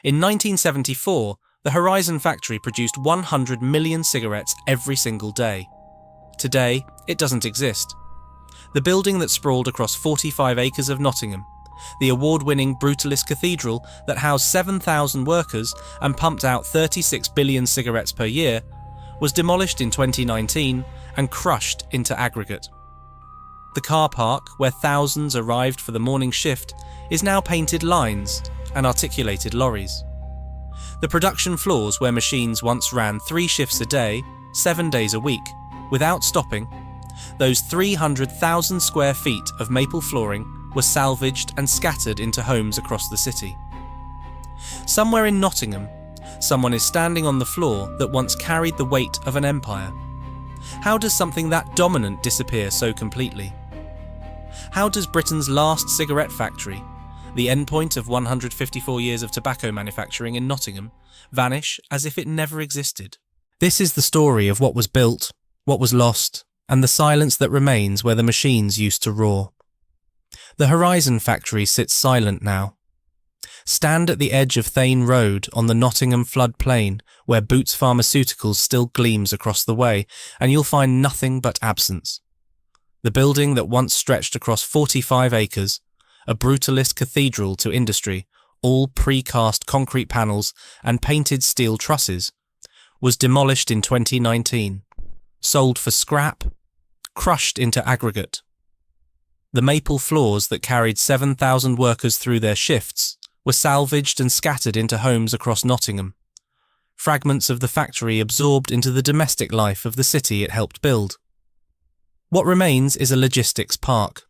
In 1974, the Horizon factory produced 100 million cigarettes every single day. Today, it doesn't exist. The building that sprawled across 45 acres of Nottingham, the award-winning brutalist cathedral that housed 7,000 workers and pumped out 36 billion cigarettes per year, was demolished in 2019 and crushed into aggregate. The car park, where thousands arrived for the morning shift, is now painted lines and articulated lorries. The production floors where machines once ran 3 shifts a day, 7 days a week, without stopping, those 300,000 square feet of maple flooring were salvaged and scattered into homes across the city. Somewhere in Nottingham, someone is standing on the floor that once carried the weight of an empire. How does something that dominant disappear so completely? How does Britain's last cigarette factory, the endpoint of 154 years of tobacco manufacturing in Nottingham, vanish as if it never existed? This is the story of what was built, what was lost, and the silence that remains where the machines used to roar. The Horizon factory sits silent now. Stand at the edge of Thane Road on the Nottingham floodplain where Boots Pharmaceuticals still gleams across the way, and you'll find nothing but absence. The building that once stretched across 45 acres, a brutalist cathedral to industry, all precast concrete panels and painted steel trusses, was demolished in 2019, sold for scrap, crushed into aggregate. The maple floors that carried 7,000 workers through their shifts were salvaged and scattered into homes across Nottingham, fragments of the factory absorbed into the domestic life of the city it helped build. What remains is a logistics park.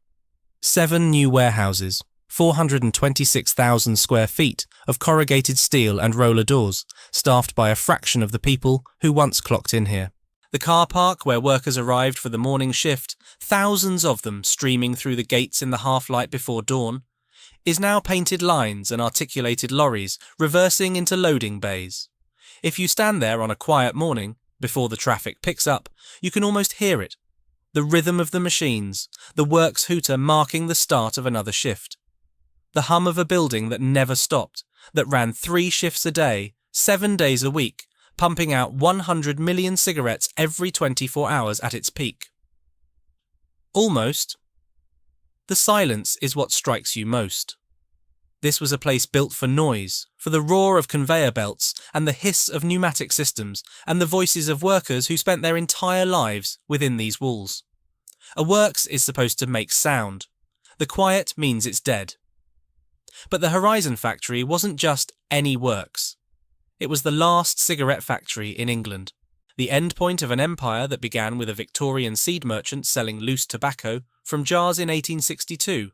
7 new warehouses, 426,000 square feet of corrugated steel and roller doors, staffed by a fraction of the people who once clocked in here. The car park where workers arrived for the morning shift, thousands of them streaming through the gates in the half-light before dawn, is now painted lines and articulated lorries reversing into loading bays. If you stand there on a quiet morning, before the traffic picks up, you can almost hear it. The rhythm of the machines, the works hooter marking the start of another shift. The hum of a building that never stopped, that ran 3 shifts a day, 7 days a week, pumping out 100 million cigarettes every 24 hours at its peak. Almost. The silence is what strikes you most. This was a place built for noise, for the roar of conveyor belts and the hiss of pneumatic systems and the voices of workers who spent their entire lives within these walls. A works is supposed to make sound. The quiet means it's dead. But the Horizon factory wasn't just any works. It was the last cigarette factory in England, the endpoint of an empire that began with a Victorian seed merchant selling loose tobacco from jars in 1862,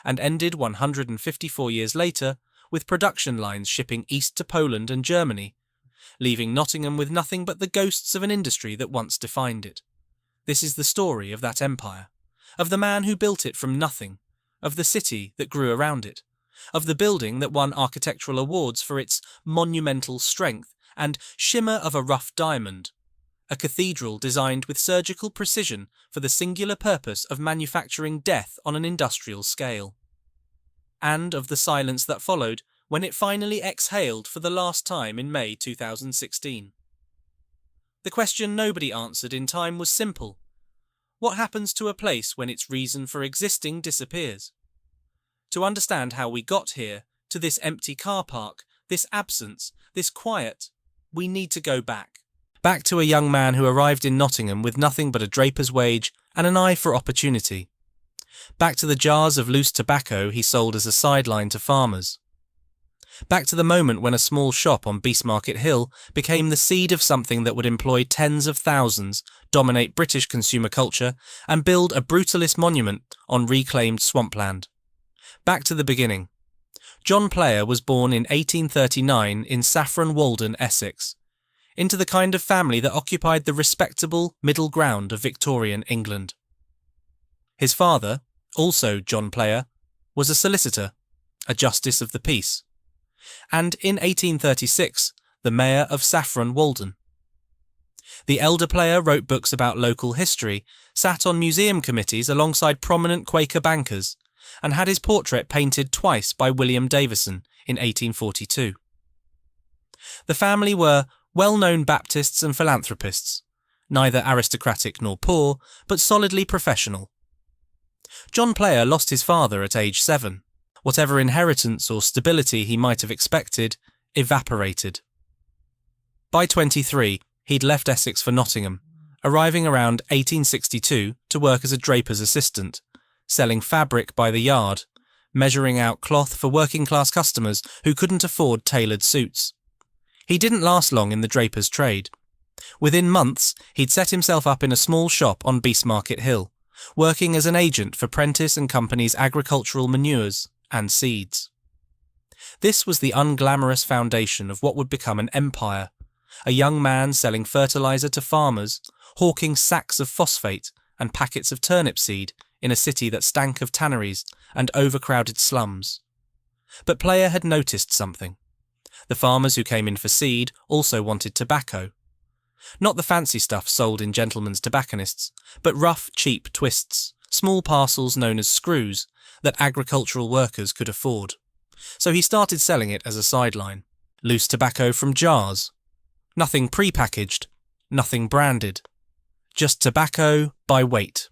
and ended 154 years later with production lines shipping east to Poland and Germany, leaving Nottingham with nothing but the ghosts of an industry that once defined it. This is the story of that empire, of the man who built it from nothing, of the city that grew around it, of the building that won architectural awards for its monumental strength and shimmer of a rough diamond, a cathedral designed with surgical precision for the singular purpose of manufacturing death on an industrial scale, and of the silence that followed when it finally exhaled for the last time in May 2016. The question nobody answered in time was simple. What happens to a place when its reason for existing disappears? To understand how we got here, to this empty car park, this absence, this quiet, we need to go back. Back to a young man who arrived in Nottingham with nothing but a draper's wage and an eye for opportunity. Back to the jars of loose tobacco he sold as a sideline to farmers. Back to the moment when a small shop on Beastmarket Hill became the seed of something that would employ tens of thousands, dominate British consumer culture, and build a brutalist monument on reclaimed swampland. Back to the beginning. John Player was born in 1839 in Saffron Walden, Essex, into the kind of family that occupied the respectable middle ground of Victorian England. His father, also John Player, was a solicitor, a justice of the peace, and in 1836, the mayor of Saffron Walden. The elder Player wrote books about local history, sat on museum committees alongside prominent Quaker bankers, and had his portrait painted twice by William Davison in 1842. The family were well-known Baptists and philanthropists, neither aristocratic nor poor, but solidly professional. John Player lost his father at age 7. Whatever inheritance or stability he might have expected evaporated. By 23, he'd left Essex for Nottingham, arriving around 1862 to work as a draper's assistant, selling fabric by the yard, measuring out cloth for working-class customers who couldn't afford tailored suits. He didn't last long in the draper's trade. Within months, he'd set himself up in a small shop on Beastmarket Hill, working as an agent for Prentice and Company's agricultural manures and seeds. This was the unglamorous foundation of what would become an empire, a young man selling fertiliser to farmers, hawking sacks of phosphate and packets of turnip seed in a city that stank of tanneries and overcrowded slums. But Player had noticed something. The farmers who came in for seed also wanted tobacco. Not the fancy stuff sold in gentlemen's tobacconists, but rough, cheap twists, small parcels known as screws, that agricultural workers could afford. So he started selling it as a sideline. Loose tobacco from jars. Nothing pre-packaged, nothing branded. Just tobacco by weight.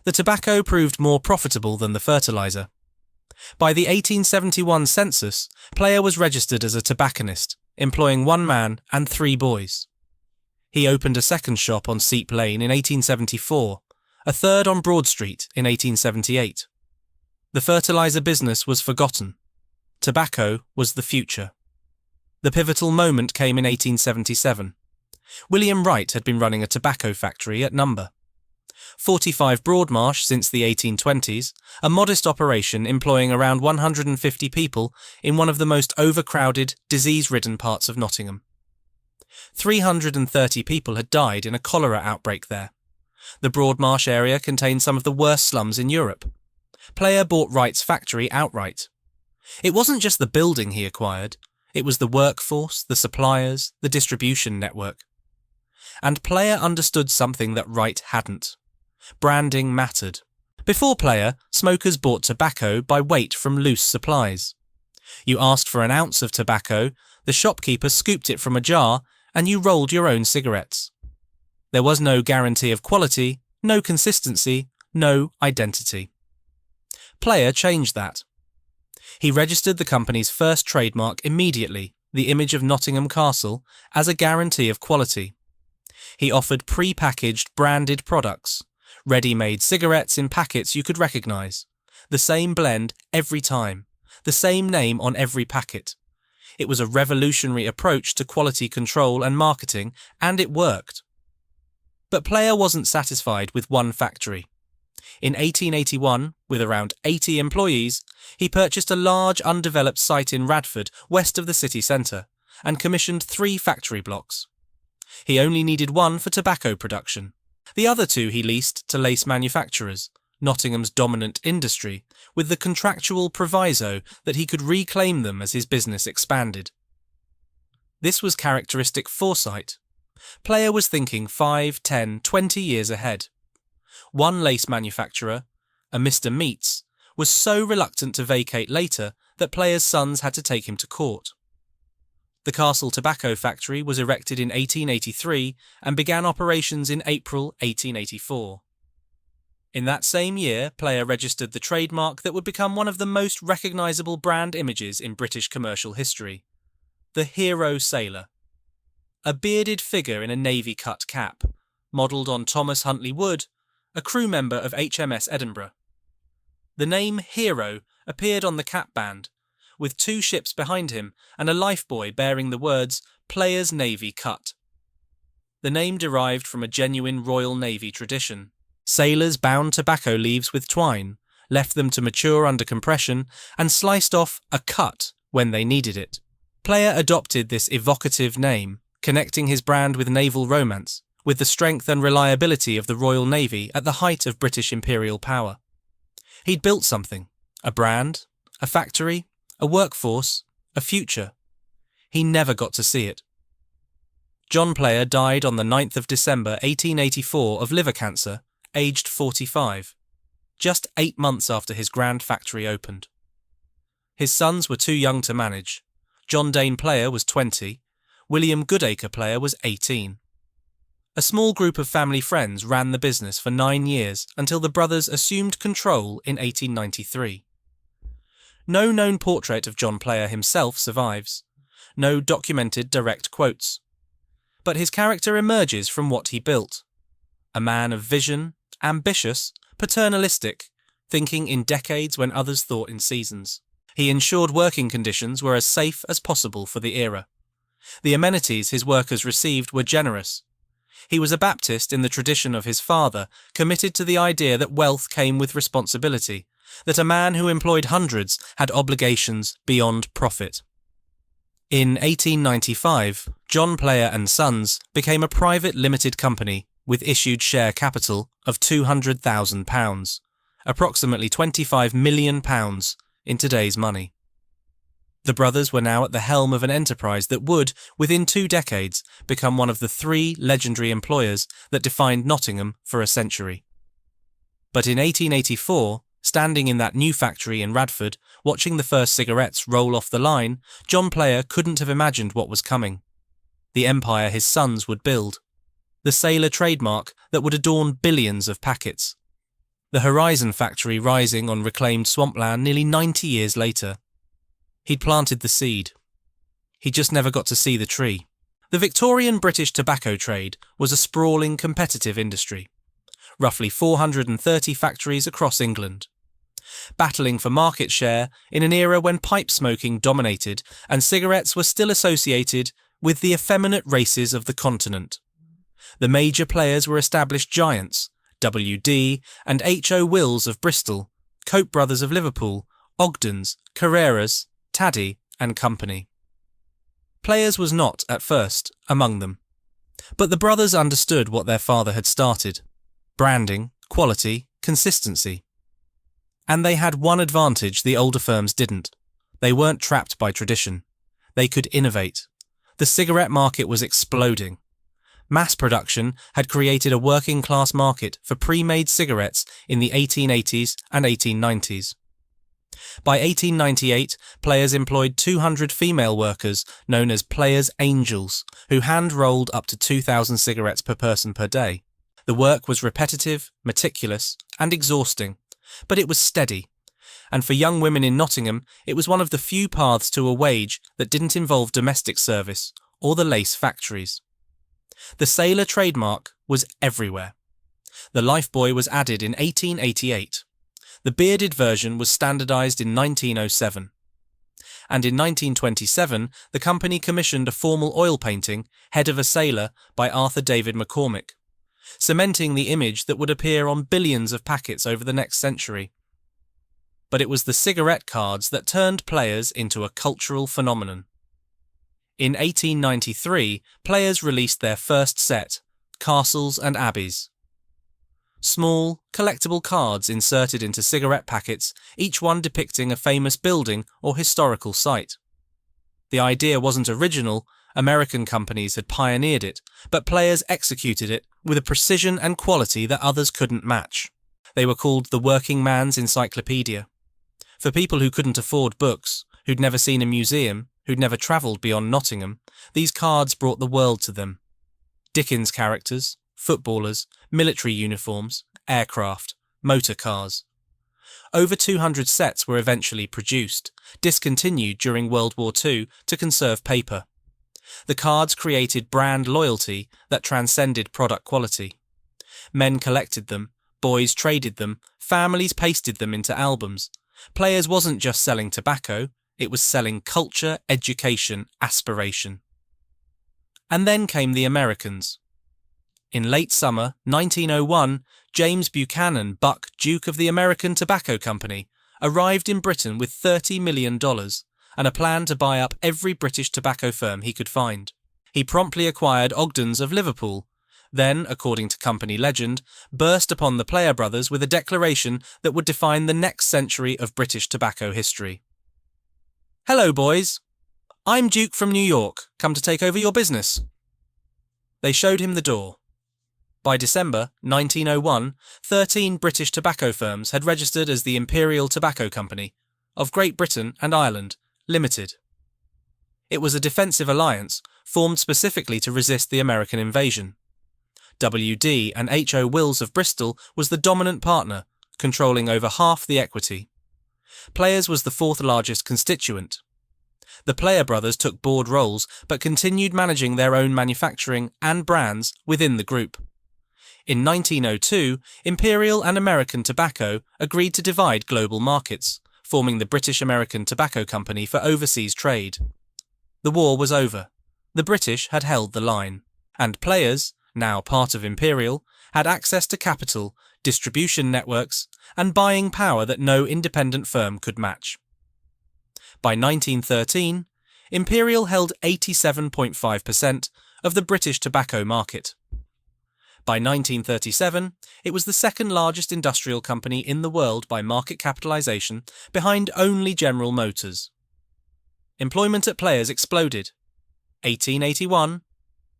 The tobacco proved more profitable than the fertiliser. By the 1871 census, Player was registered as a tobacconist, employing 1 man and 3 boys. He opened a second shop on Seep Lane in 1874, a third on Broad Street in 1878. The fertiliser business was forgotten. Tobacco was the future. The pivotal moment came in 1877. William Wright had been running a tobacco factory at No. 45 Broadmarsh since the 1820s, a modest operation employing around 150 people in one of the most overcrowded, disease-ridden parts of Nottingham. 330 people had died in a cholera outbreak there. The Broadmarsh area contained some of the worst slums in Europe. Player bought Wright's factory outright. It wasn't just the building he acquired, it was the workforce, the suppliers, the distribution network. And Player understood something that Wright hadn't. Branding mattered. Before Player, smokers bought tobacco by weight from loose supplies. You asked for an ounce of tobacco, the shopkeeper scooped it from a jar, and you rolled your own cigarettes. There was no guarantee of quality, no consistency, no identity. Player changed that. He registered the company's first trademark immediately, the image of Nottingham Castle, as a guarantee of quality. He offered pre-packaged, branded products, ready-made cigarettes in packets you could recognise, the same blend every time, the same name on every packet. It was a revolutionary approach to quality control and marketing, and it worked. But Player wasn't satisfied with one factory. In 1881, with around 80 employees, he purchased a large undeveloped site in Radford, west of the city centre, and commissioned 3 factory blocks. He only needed one for tobacco production. The other 2 he leased to lace manufacturers, Nottingham's dominant industry, with the contractual proviso that he could reclaim them as his business expanded. This was characteristic foresight. Player was thinking 5, 10, 20 years ahead. One lace manufacturer, a Mr. Meats, was so reluctant to vacate later that Player's sons had to take him to court. The Castle Tobacco Factory was erected in 1883 and began operations in April 1884. In that same year, Player registered the trademark that would become one of the most recognisable brand images in British commercial history, the Hero Sailor. A bearded figure in a navy-cut cap, modelled on Thomas Huntley Wood, a crew member of HMS Edinburgh. The name Hero appeared on the cap band, with 2 ships behind him and a lifebuoy bearing the words Player's Navy Cut. The name derived from a genuine Royal Navy tradition. Sailors bound tobacco leaves with twine, left them to mature under compression, and sliced off a cut when they needed it. Player adopted this evocative name, connecting his brand with naval romance, with the strength and reliability of the Royal Navy at the height of British imperial power. He'd built something, a brand, a factory, a workforce, a future. He never got to see it. John Player died on the 9th of December 1884 of liver cancer, aged 45, just 8 months after his grand factory opened. His sons were too young to manage. John Dane Player was 20, William Goodacre Player was 18. A small group of family friends ran the business for 9 years until the brothers assumed control in 1893. No known portrait of John Player himself survives, no documented direct quotes. But his character emerges from what he built. A man of vision, ambitious, paternalistic, thinking in decades when others thought in seasons. He ensured working conditions were as safe as possible for the era. The amenities his workers received were generous. He was a Baptist in the tradition of his father, committed to the idea that wealth came with responsibility, that a man who employed hundreds had obligations beyond profit. In 1895, John Player and Sons became a private limited company with issued share capital of £200,000, approximately £25 million in today's money. The brothers were now at the helm of an enterprise that would, within 2 decades, become one of the 3 legendary employers that defined Nottingham for a century. But in 1884, standing in that new factory in Radford, watching the first cigarettes roll off the line, John Player couldn't have imagined what was coming. The empire his sons would build. The sailor trademark that would adorn billions of packets. The Horizon factory rising on reclaimed swampland nearly 90 years later. He'd planted the seed. He just never got to see the tree. The Victorian British tobacco trade was a sprawling competitive industry. Roughly 430 factories across England. Battling for market share in an era when pipe smoking dominated and cigarettes were still associated with the effeminate races of the continent. The major players were established giants, W.D. and H.O. Wills of Bristol, Cope Brothers of Liverpool, Ogdens, Carreras, Taddy and Company. Players was not, at first, among them. But the brothers understood what their father had started. Branding, quality, consistency. And they had one advantage the older firms didn't. They weren't trapped by tradition. They could innovate. The cigarette market was exploding. Mass production had created a working-class market for pre-made cigarettes in the 1880s and 1890s. By 1898, Players employed 200 female workers known as Players' Angels, who hand-rolled up to 2,000 cigarettes per person per day. The work was repetitive, meticulous, and exhausting, but it was steady, and for young women in Nottingham, it was one of the few paths to a wage that didn't involve domestic service or the lace factories. The sailor trademark was everywhere. The lifebuoy was added in 1888. The bearded version was standardised in 1907. And in 1927, the company commissioned a formal oil painting, Head of a Sailor, by Arthur David McCormick, cementing the image that would appear on billions of packets over the next century. But it was the cigarette cards that turned Players into a cultural phenomenon. In 1893, Players released their first set, Castles and Abbeys. Small, collectible cards inserted into cigarette packets, each one depicting a famous building or historical site. The idea wasn't original, American companies had pioneered it, but Players executed it with a precision and quality that others couldn't match. They were called the working man's encyclopedia. For people who couldn't afford books, who'd never seen a museum, who'd never travelled beyond Nottingham, these cards brought the world to them. Dickens characters, footballers, military uniforms, aircraft, motor cars. Over 200 sets were eventually produced, discontinued during World War II to conserve paper. The cards created brand loyalty that transcended product quality. Men collected them, boys traded them, families pasted them into albums. Players wasn't just selling tobacco, it was selling culture, education, aspiration. And then came the Americans. In late summer 1901, James Buchanan Buck, Duke of the American Tobacco Company, arrived in Britain with $30 million and a plan to buy up every British tobacco firm he could find. He promptly acquired Ogdens of Liverpool, then, according to company legend, burst upon the Player brothers with a declaration that would define the next century of British tobacco history. "Hello, boys. I'm Duke from New York, come to take over your business." They showed him the door. By December 1901, 13 British tobacco firms had registered as the Imperial Tobacco Company, of Great Britain and Ireland, Limited. It was a defensive alliance formed specifically to resist the American invasion. W.D. and H.O. Wills of Bristol was the dominant partner, controlling over half the equity. Players was the fourth largest constituent. The Player brothers took board roles but continued managing their own manufacturing and brands within the group. In 1902, Imperial and American Tobacco agreed to divide global markets, forming the British American Tobacco Company for overseas trade. The war was over. The British had held the line, and Players, now part of Imperial, had access to capital, distribution networks, and buying power that no independent firm could match. By 1913, Imperial held 87.5% of the British tobacco market. By 1937, it was the second largest industrial company in the world by market capitalisation, behind only General Motors. Employment at Players exploded. 1881,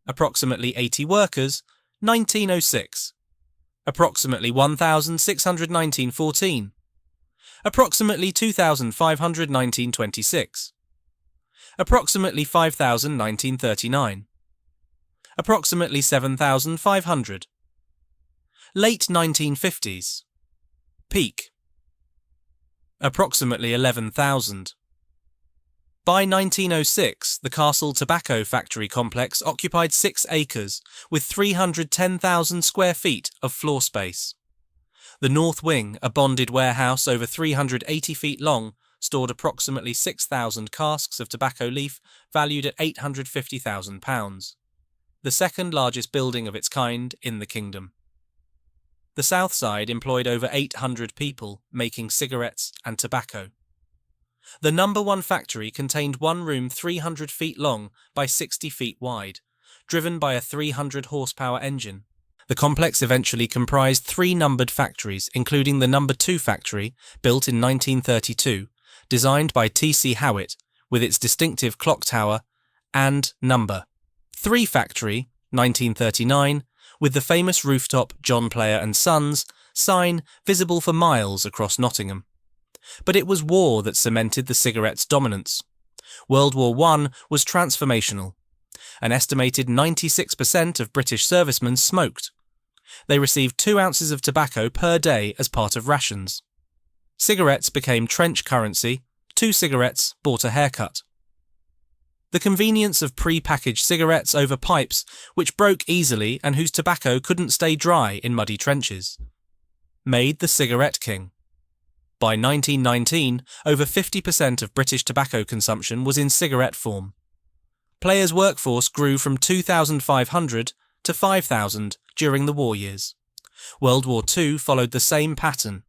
approximately 80 workers, 1906, approximately 1,619.14, approximately 2,519.26, approximately 5,019.39, approximately 7,500. Late 1950s. Peak. Approximately 11,000. By 1906, the Castle Tobacco Factory complex occupied 6 acres, with 310,000 square feet of floor space. The North Wing, a bonded warehouse over 380 feet long, stored approximately 6,000 casks of tobacco leaf valued at £850,000, the second largest building of its kind in the kingdom. The south side employed over 800 people making cigarettes and tobacco. The number 1 factory contained one room 300 feet long by 60 feet wide, driven by a 300 horsepower engine. The complex eventually comprised 3 numbered factories, including the number 2 factory, built in 1932, designed by T.C. Howitt, with its distinctive clock tower, and number 3 factory, 1939, with the famous rooftop John Player and Sons sign visible for miles across Nottingham. But it was war that cemented the cigarette's dominance. World War I was transformational. An estimated 96% of British servicemen smoked. They received 2 ounces of tobacco per day as part of rations. Cigarettes became trench currency. 2 cigarettes bought a haircut. The convenience of pre-packaged cigarettes over pipes, which broke easily and whose tobacco couldn't stay dry in muddy trenches, made the cigarette king. By 1919, over 50% of British tobacco consumption was in cigarette form. Players' workforce grew from 2,500 to 5,000 during the war years. World War II followed the same pattern.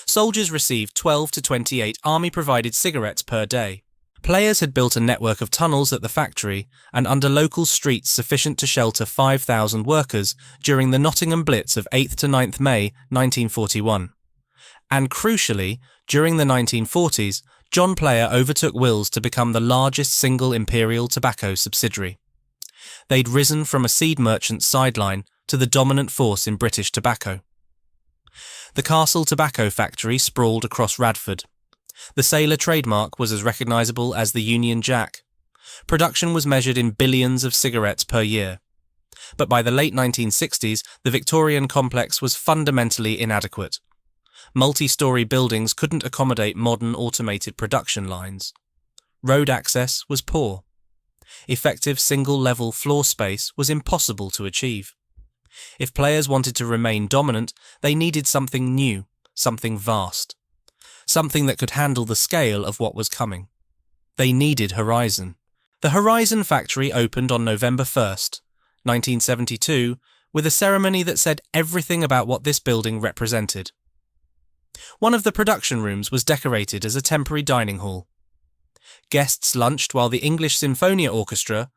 Soldiers received 12 to 28 army-provided cigarettes per day. Players had built a network of tunnels at the factory and under local streets sufficient to shelter 5,000 workers during the Nottingham Blitz of 8th to 9th May 1941. And crucially, during the 1940s, John Player overtook Wills to become the largest single Imperial Tobacco subsidiary. They'd risen from a seed merchant's sideline to the dominant force in British tobacco. The Castle Tobacco Factory sprawled across Radford. The sailor trademark was as recognisable as the Union Jack. Production was measured in billions of cigarettes per year. But by the late 1960s, the Victorian complex was fundamentally inadequate. Multi-storey buildings couldn't accommodate modern automated production lines. Road access was poor. Effective single-level floor space was impossible to achieve. If Players wanted to remain dominant, they needed something new, something vast, something that could handle the scale of what was coming. They needed Horizon. The Horizon factory opened on November 1st, 1972, with a ceremony that said everything about what this building represented. One of the production rooms was decorated as a temporary dining hall. Guests lunched while the English Sinfonia Orchestra,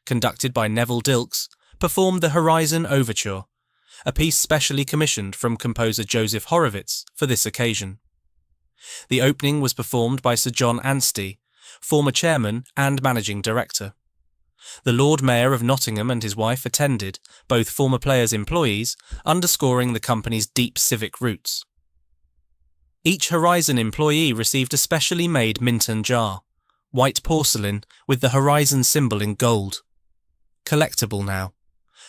conducted by Neville Dilks, performed the Horizon Overture, a piece specially commissioned from composer Joseph Horowitz for this occasion. The opening was performed by Sir John Anstey, former chairman and managing director. The Lord Mayor of Nottingham and his wife attended, both former Players' employees, underscoring the company's deep civic roots. Each Horizon employee received a specially made Minton jar, white porcelain with the horizon symbol in gold. Collectible now.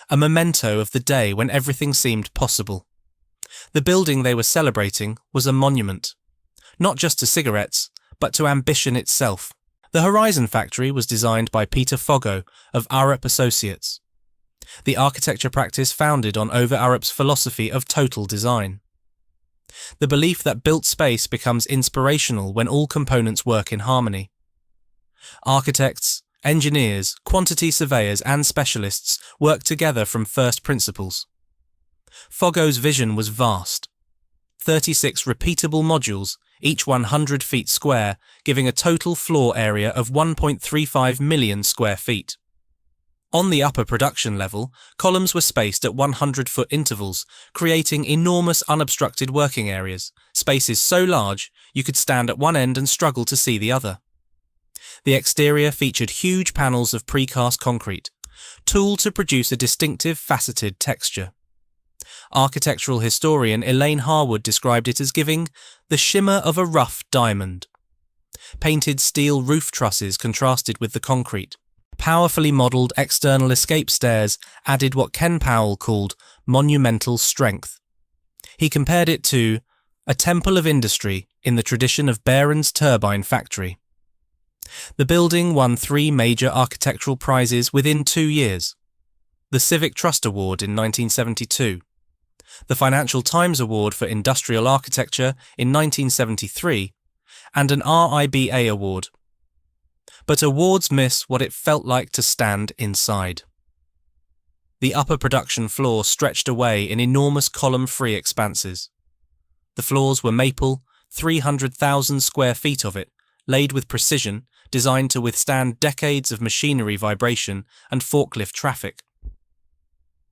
A memento of the day when everything seemed possible. The building they were celebrating was a monument, not just to cigarettes, but to ambition itself. The Horizon Factory was designed by Peter Foggo of Arup Associates, the architecture practice founded on Ove Arup's philosophy of total design. The belief that built space becomes inspirational when all components work in harmony. Architects, engineers, quantity surveyors and specialists work together from first principles. Foggo's vision was vast. 36 repeatable modules, each 100 feet square, giving a total floor area of 1.35 million square feet. On the upper production level, columns were spaced at 100-foot intervals, creating enormous unobstructed working areas, spaces so large you could stand at one end and struggle to see the other. The exterior featured huge panels of precast concrete, tooled to produce a distinctive faceted texture. Architectural historian Elaine Harwood described it as giving the shimmer of a rough diamond. Painted steel roof trusses contrasted with the concrete. Powerfully modelled external escape stairs added what Ken Powell called monumental strength. He compared it to a temple of industry in the tradition of Barron's turbine factory. The building won 3 major architectural prizes within 2 years. The Civic Trust Award in 1972, the Financial Times Award for Industrial Architecture in 1973, and an RIBA award. But awards miss what it felt like to stand inside. The upper production floor stretched away in enormous column-free expanses. The floors were maple, 300,000 square feet of it, laid with precision, designed to withstand decades of machinery vibration and forklift traffic.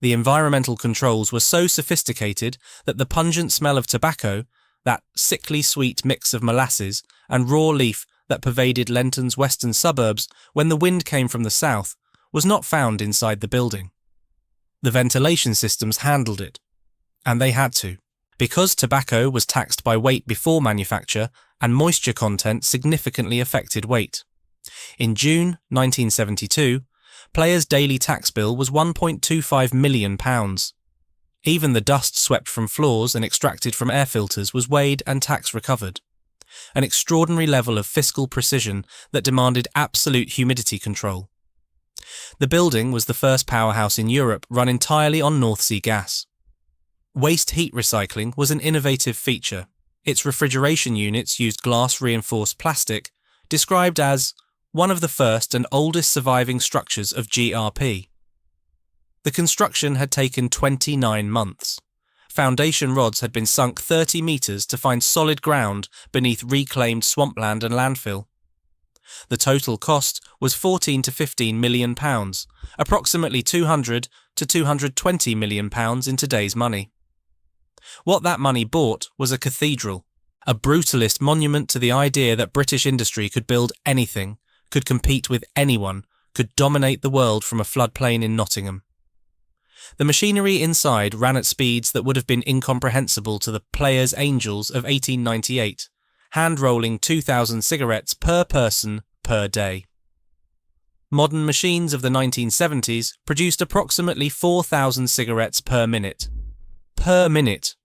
The environmental controls were so sophisticated that the pungent smell of tobacco, that sickly sweet mix of molasses and raw leaf that pervaded Lenton's western suburbs when the wind came from the south, was not found inside the building. The ventilation systems handled it, and they had to, because tobacco was taxed by weight before manufacture and moisture content significantly affected weight. In June 1972, Player's daily tax bill was £1.25 million. Even the dust swept from floors and extracted from air filters was weighed and tax recovered. An extraordinary level of fiscal precision that demanded absolute humidity control. The building was the first powerhouse in Europe run entirely on North Sea gas. Waste heat recycling was an innovative feature. Its refrigeration units used glass-reinforced plastic, described as one of the first and oldest surviving structures of GRP. The construction had taken 29 months. Foundation rods had been sunk 30 metres to find solid ground beneath reclaimed swampland and landfill. The total cost was £14 to £15 million, approximately £200 to £220 million in today's money. What that money bought was a cathedral, a brutalist monument to the idea that British industry could build anything, could compete with anyone, could dominate the world from a floodplain in Nottingham. The machinery inside ran at speeds that would have been incomprehensible to the Player's Angels of 1898, hand-rolling 2,000 cigarettes per person per day. Modern machines of the 1970s produced approximately 4,000 cigarettes per minute. Per minute.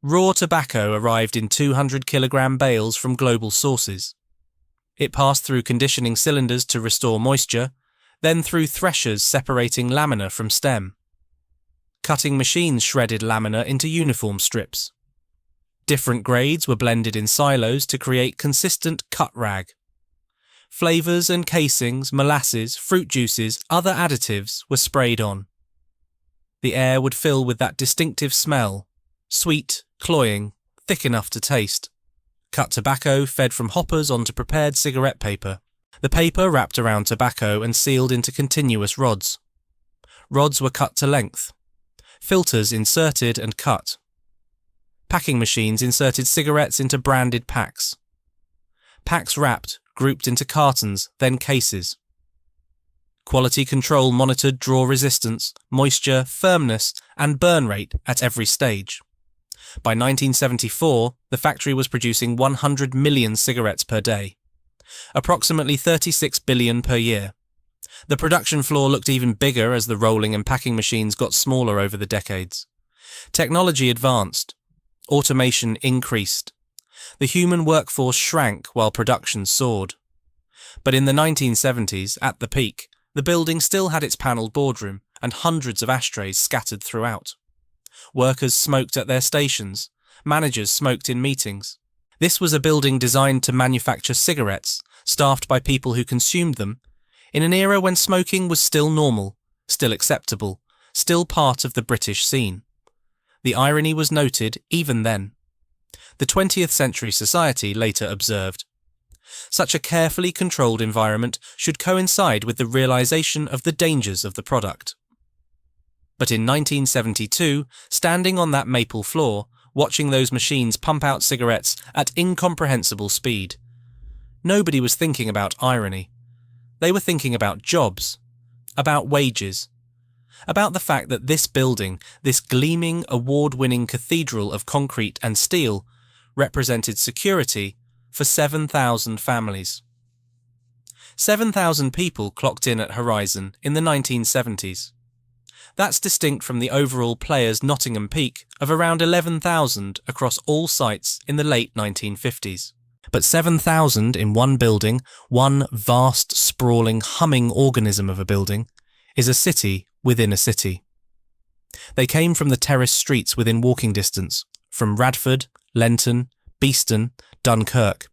Raw tobacco arrived in 200-kilogram bales from global sources. It passed through conditioning cylinders to restore moisture, then through threshers separating lamina from stem. Cutting machines shredded lamina into uniform strips. Different grades were blended in silos to create consistent cut rag. Flavours and casings, molasses, fruit juices, other additives were sprayed on. The air would fill with that distinctive smell, sweet, cloying, thick enough to taste. Cut tobacco fed from hoppers onto prepared cigarette paper. The paper wrapped around tobacco and sealed into continuous rods. Rods were cut to length. Filters inserted and cut. Packing machines inserted cigarettes into branded packs. Packs wrapped, grouped into cartons, then cases. Quality control monitored draw resistance, moisture, firmness, and burn rate at every stage. By 1974, the factory was producing 100 million cigarettes per day. approximately 36 billion per year. The production floor looked even bigger as the rolling and packing machines got smaller over the decades. Technology advanced. Automation increased. The human workforce shrank while production soared. But in the 1970s, at the peak, the building still had its panelled boardroom and hundreds of ashtrays scattered throughout. Workers smoked at their stations. Managers smoked in meetings. This was a building designed to manufacture cigarettes, staffed by people who consumed them, in an era when smoking was still normal, still acceptable, still part of the British scene. The irony was noted even then. The 20th century society later observed, such a carefully controlled environment should coincide with the realization of the dangers of the product. But in 1972, standing on that maple floor, watching those machines pump out cigarettes at incomprehensible speed, nobody was thinking about irony. They were thinking about jobs, about wages, about the fact that this building, this gleaming, award-winning cathedral of concrete and steel, represented security for 7,000 families. 7,000 people clocked in at Horizon in the 1970s. That's distinct from the overall players' Nottingham peak of around 11,000 across all sites in the late 1950s. But 7,000 in one building, one vast, sprawling, humming organism of a building, is a city within a city. They came from the terraced streets within walking distance, from Radford, Lenton, Beeston, Dunkirk.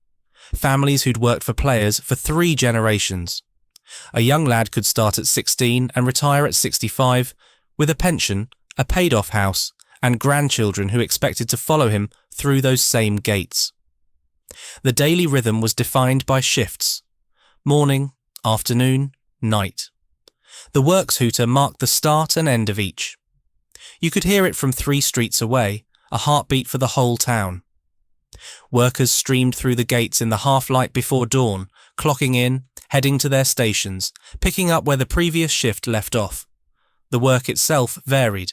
Families who'd worked for players for 3 generations. A young lad could start at 16 and retire at 65, with a pension, a paid-off house, and grandchildren who expected to follow him through those same gates. The daily rhythm was defined by shifts: morning, afternoon, night. The works hooter marked the start and end of each. You could hear it from 3 streets away, a heartbeat for the whole town. Workers streamed through the gates in the half-light before dawn, clocking in, heading to their stations, picking up where the previous shift left off. The work itself varied.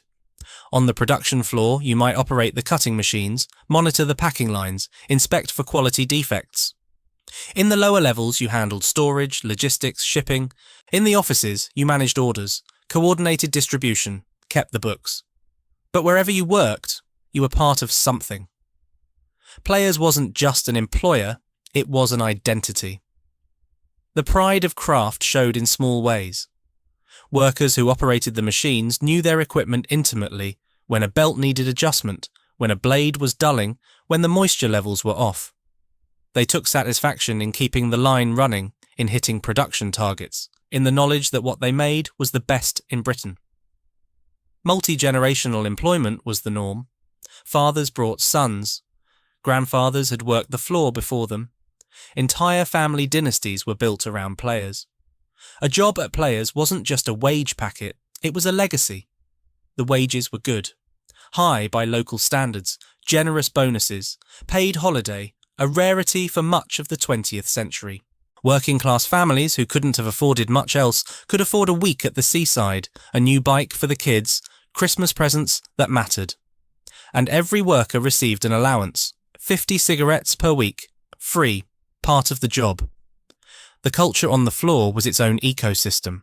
On the production floor, you might operate the cutting machines, monitor the packing lines, inspect for quality defects. In the lower levels, you handled storage, logistics, shipping. In the offices, you managed orders, coordinated distribution, kept the books. But wherever you worked, you were part of something. Players wasn't just an employer, it was an identity. The pride of craft showed in small ways. Workers who operated the machines knew their equipment intimately, when a belt needed adjustment, when a blade was dulling, when the moisture levels were off. They took satisfaction in keeping the line running, in hitting production targets, in the knowledge that what they made was the best in Britain. Multi-generational employment was the norm. Fathers brought sons. Grandfathers had worked the floor before them. Entire family dynasties were built around players. A job at Players wasn't just a wage packet, it was a legacy. The wages were good. High by local standards, generous bonuses, paid holiday, a rarity for much of the 20th century. Working-class families who couldn't have afforded much else could afford a week at the seaside, a new bike for the kids, Christmas presents that mattered. And every worker received an allowance, 50 cigarettes per week, free, part of the job. The culture on the floor was its own ecosystem.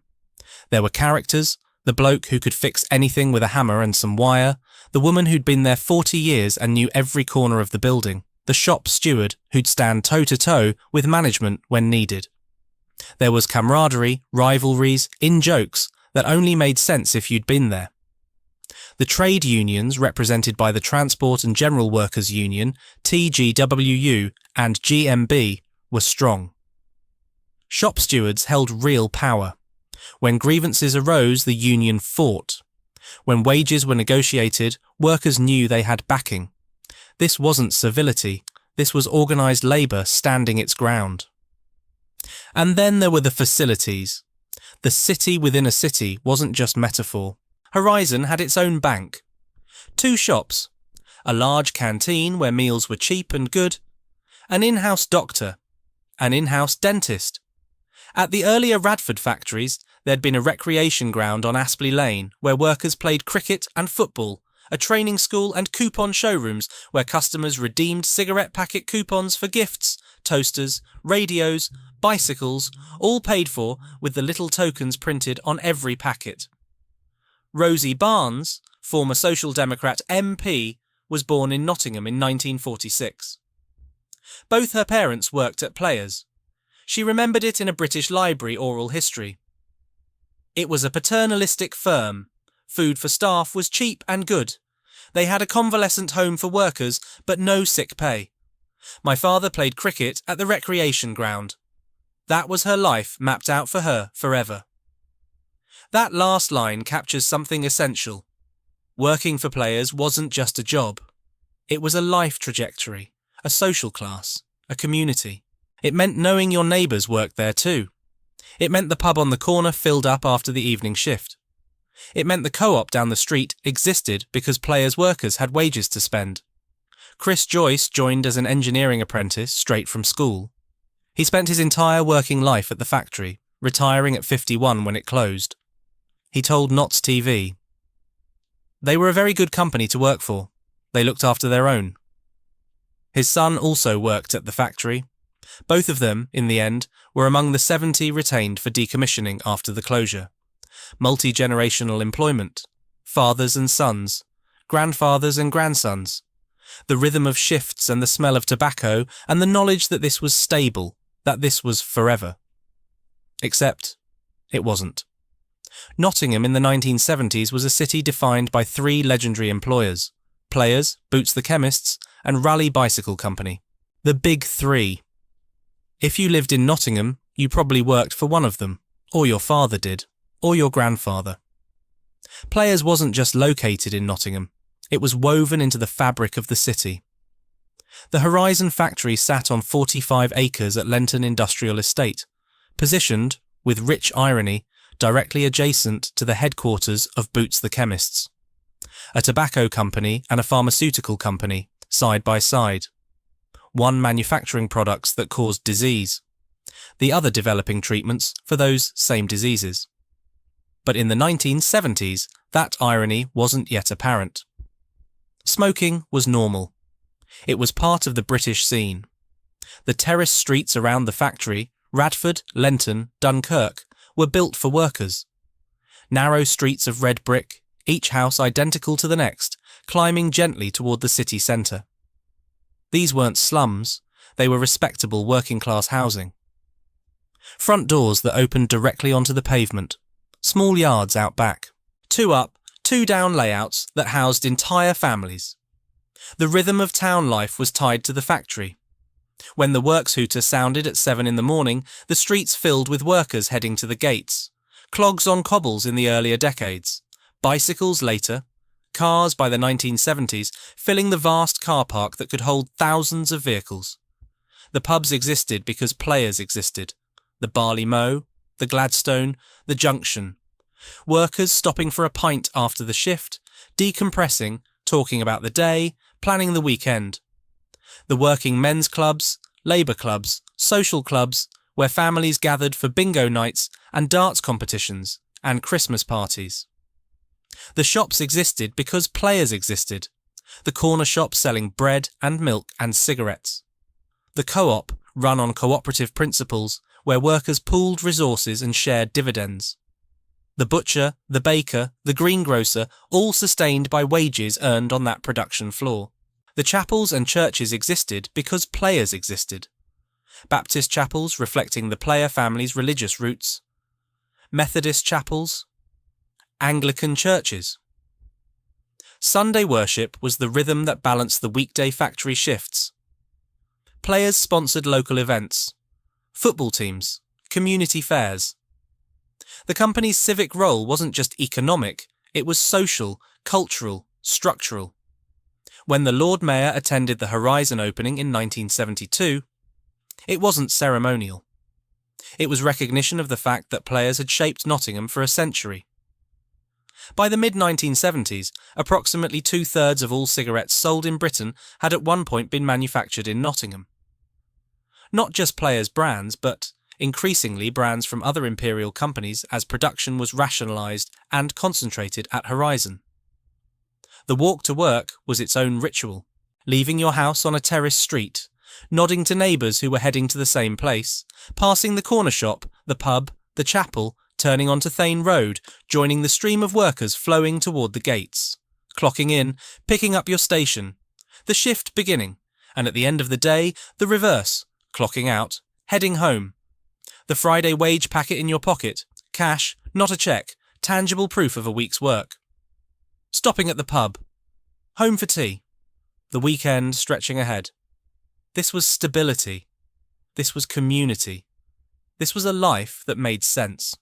There were characters, the bloke who could fix anything with a hammer and some wire, the woman who'd been there 40 years and knew every corner of the building, the shop steward who'd stand toe-to-toe with management when needed. There was camaraderie, rivalries, in-jokes that only made sense if you'd been there. The trade unions, represented by the Transport and General Workers Union, TGWU, and GMB, were strong. Shop stewards held real power. When grievances arose, the union fought. When wages were negotiated, workers knew they had backing. This wasn't servility, this was organised labour standing its ground. And then there were the facilities. The city within a city wasn't just metaphor. Horizon had its own bank. 2 shops, a large canteen where meals were cheap and good, an in-house doctor, an in-house dentist. At the earlier Radford factories, there'd been a recreation ground on Aspley Lane where workers played cricket and football, a training school and coupon showrooms where customers redeemed cigarette packet coupons for gifts, toasters, radios, bicycles, all paid for with the little tokens printed on every packet. Rosie Barnes, former Social Democrat MP, was born in Nottingham in 1946. Both her parents worked at Players. She remembered it in a British Library oral history. It was a paternalistic firm. Food for staff was cheap and good. They had a convalescent home for workers, but no sick pay. My father played cricket at the recreation ground. That was her life mapped out for her forever. That last line captures something essential. Working for Players wasn't just a job. It was a life trajectory, a social class, a community. It meant knowing your neighbours worked there too. It meant the pub on the corner filled up after the evening shift. It meant the co-op down the street existed because Players workers had wages to spend. Chris Joyce joined as an engineering apprentice straight from school. He spent his entire working life at the factory, retiring at 51 when it closed. He told Notts TV, "They were a very good company to work for. They looked after their own." His son also worked at the factory. Both of them, in the end, were among the 70 retained for decommissioning after the closure. Multi-generational employment, fathers and sons, grandfathers and grandsons, the rhythm of shifts and the smell of tobacco and the knowledge that this was stable, that this was forever. Except, it wasn't. Nottingham in the 1970s was a city defined by 3 legendary employers: Players, Boots the Chemists, and Raleigh Bicycle Company. The Big 3. If you lived in Nottingham, you probably worked for one of them, or your father did, or your grandfather. Players wasn't just located in Nottingham, it was woven into the fabric of the city. The Horizon factory sat on 45 acres at Lenton Industrial Estate, positioned, with rich irony, directly adjacent to the headquarters of Boots the Chemists. A tobacco company and a pharmaceutical company, side by side. One manufacturing products that caused disease, the other developing treatments for those same diseases. But in the 1970s, that irony wasn't yet apparent. Smoking was normal. It was part of the British scene. The terrace streets around the factory, Radford, Lenton, Dunkirk, were built for workers. Narrow streets of red brick, each house identical to the next, climbing gently toward the city centre. These weren't slums, they were respectable working-class housing. Front doors that opened directly onto the pavement, small yards out back, 2 up, 2 down layouts that housed entire families. The rhythm of town life was tied to the factory. When the works hooter sounded at 7 in the morning, the streets filled with workers heading to the gates, clogs on cobbles in the earlier decades, bicycles later, cars by the 1970s, filling the vast car park that could hold thousands of vehicles. The pubs existed because Players existed. The Barley Mow, the Gladstone, the Junction. Workers stopping for a pint after the shift, decompressing, talking about the day, planning the weekend. The working men's clubs, labour clubs, social clubs, where families gathered for bingo nights and darts competitions and Christmas parties. The shops existed because Players existed. The corner shop selling bread and milk and cigarettes. The co-op, run on cooperative principles, where workers pooled resources and shared dividends. The butcher, the baker, the greengrocer, all sustained by wages earned on that production floor. The chapels and churches existed because Players existed. Baptist chapels reflecting the Player family's religious roots. Methodist chapels. Anglican churches. Sunday worship was the rhythm that balanced the weekday factory shifts. Players sponsored local events, football teams, community fairs. The company's civic role wasn't just economic, it was social, cultural, structural. When the Lord Mayor attended the Horizon opening in 1972, it wasn't ceremonial. It was recognition of the fact that Players had shaped Nottingham for a century. By the mid-1970s, approximately 2/3 of all cigarettes sold in Britain had at one point been manufactured in Nottingham. Not just Players brands, but increasingly brands from other Imperial companies as production was rationalised and concentrated at Horizon. The walk to work was its own ritual, leaving your house on a terrace street, nodding to neighbours who were heading to the same place, passing the corner shop, the pub, the chapel, turning onto Thane Road, joining the stream of workers flowing toward the gates, clocking in, picking up your station, the shift beginning, and at the end of the day, the reverse, clocking out, heading home. The Friday wage packet in your pocket, cash, not a cheque, tangible proof of a week's work. Stopping at the pub. Home for tea. The weekend stretching ahead. This was stability. This was community. This was a life that made sense.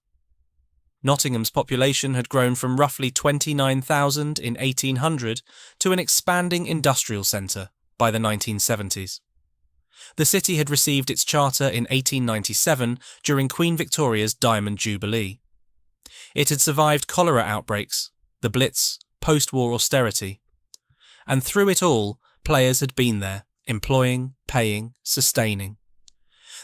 Nottingham's population had grown from roughly 29,000 in 1800 to an expanding industrial centre by the 1970s. The city had received its charter in 1897 during Queen Victoria's Diamond Jubilee. It had survived cholera outbreaks, the Blitz, post-war austerity. And through it all, players had been there, employing, paying, sustaining.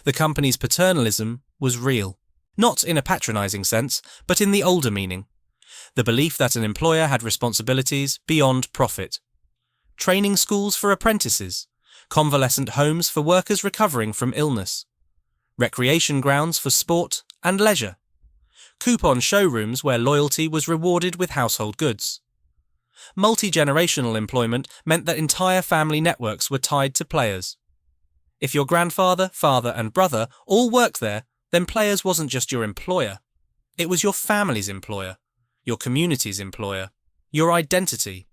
The company's paternalism was real, not in a patronising sense, but in the older meaning. The belief that an employer had responsibilities beyond profit. Training schools for apprentices, convalescent homes for workers recovering from illness, recreation grounds for sport and leisure, coupon showrooms where loyalty was rewarded with household goods. Multi-generational employment meant that entire family networks were tied to players. If your grandfather, father and brother all worked there, then Players wasn't just your employer. It was your family's employer, your community's employer, your identity.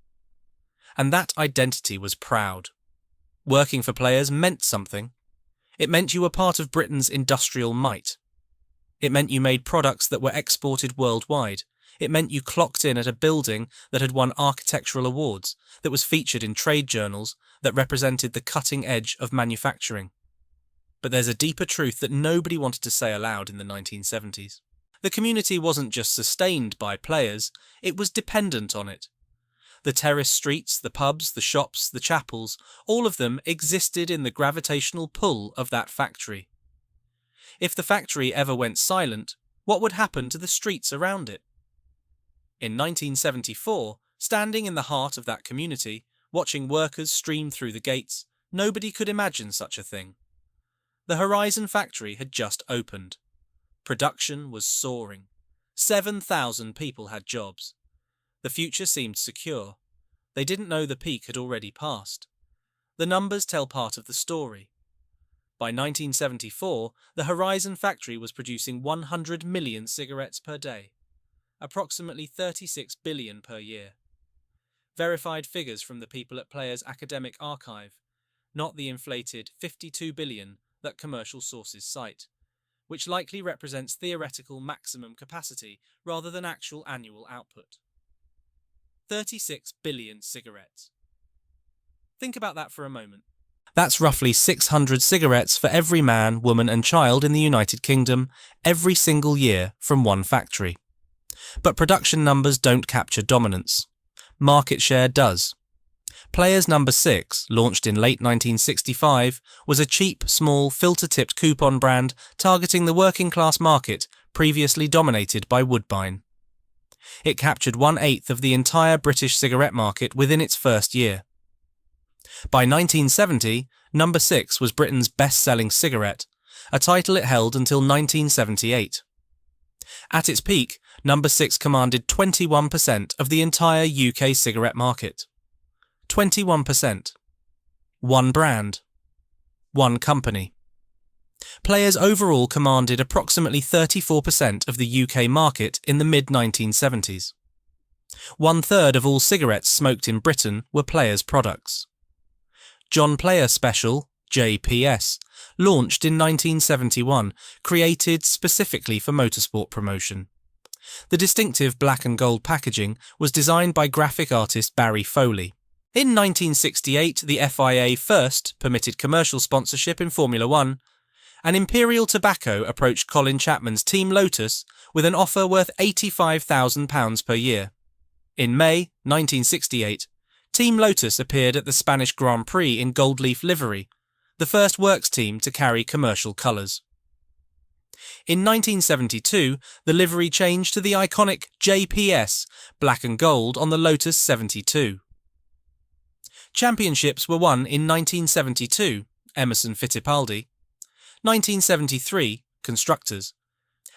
And that identity was proud. Working for Players meant something. It meant you were part of Britain's industrial might. It meant you made products that were exported worldwide. It meant you clocked in at a building that had won architectural awards, that was featured in trade journals, that represented the cutting edge of manufacturing. But there's a deeper truth that nobody wanted to say aloud in the 1970s. The community wasn't just sustained by Players, it was dependent on it. The terrace streets, the pubs, the shops, the chapels, all of them existed in the gravitational pull of that factory. If the factory ever went silent, what would happen to the streets around it? In 1974, standing in the heart of that community, watching workers stream through the gates, nobody could imagine such a thing. The Horizon factory had just opened. Production was soaring. 7,000 people had jobs. The future seemed secure. They didn't know the peak had already passed. The numbers tell part of the story. By 1974, the Horizon factory was producing 100 million cigarettes per day, approximately 36 billion per year. Verified figures from the people at Players' academic archive, not the inflated 52 billion that commercial sources cite, which likely represents theoretical maximum capacity rather than actual annual output. 36 billion cigarettes. Think about that for a moment. That's roughly 600 cigarettes for every man, woman and child in the United Kingdom every single year from one factory. But production numbers don't capture dominance. Market share does. Players number 6, launched in late 1965, was a cheap, small, filter-tipped coupon brand targeting the working-class market previously dominated by Woodbine. It captured 1/8 of the entire British cigarette market within its first year. By 1970, number 6 was Britain's best-selling cigarette, a title it held until 1978. At its peak, number 6 commanded 21% of the entire UK cigarette market. 21%. One brand. One company. Players overall commanded approximately 34% of the UK market in the mid-1970s. 1/3 of all cigarettes smoked in Britain were Players products. John Player Special, JPS, launched in 1971, created specifically for motorsport promotion. The distinctive black and gold packaging was designed by graphic artist Barry Foley. In 1968, the FIA first permitted commercial sponsorship in Formula One, and Imperial Tobacco approached Colin Chapman's Team Lotus with an offer worth £85,000 per year. In May 1968, Team Lotus appeared at the Spanish Grand Prix in gold leaf livery, the first works team to carry commercial colours. In 1972, the livery changed to the iconic JPS, black and gold on the Lotus 72. Championships were won in 1972, Emerson Fittipaldi, 1973, constructors,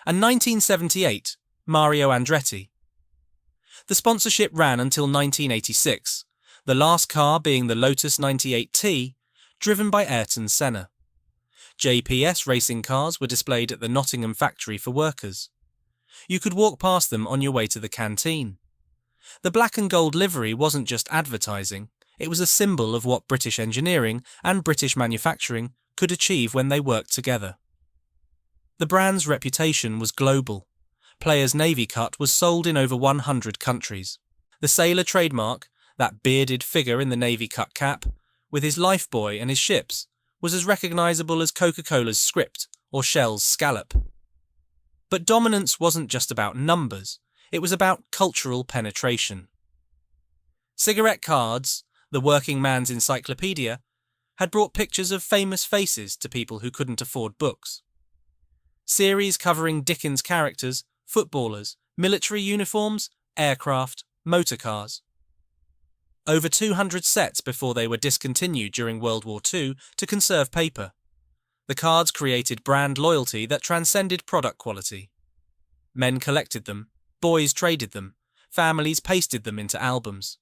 and 1978, Mario Andretti. The sponsorship ran until 1986, the last car being the Lotus 98T, driven by Ayrton Senna. JPS racing cars were displayed at the Nottingham factory for workers. You could walk past them on your way to the canteen. The black and gold livery wasn't just advertising, it was a symbol of what British engineering and British manufacturing could achieve when they worked together. The brand's reputation was global. Player's navy cut was sold in over 100 countries. The sailor trademark, that bearded figure in the navy cut cap, with his lifebuoy and his ships, was as recognisable as Coca-Cola's script or Shell's scallop. But dominance wasn't just about numbers, it was about cultural penetration. Cigarette cards, the working man's encyclopedia, had brought pictures of famous faces to people who couldn't afford books. Series covering Dickens characters, footballers, military uniforms, aircraft, motor cars. Over 200 sets before they were discontinued during World War II to conserve paper. The cards created brand loyalty that transcended product quality. Men collected them, boys traded them, families pasted them into albums.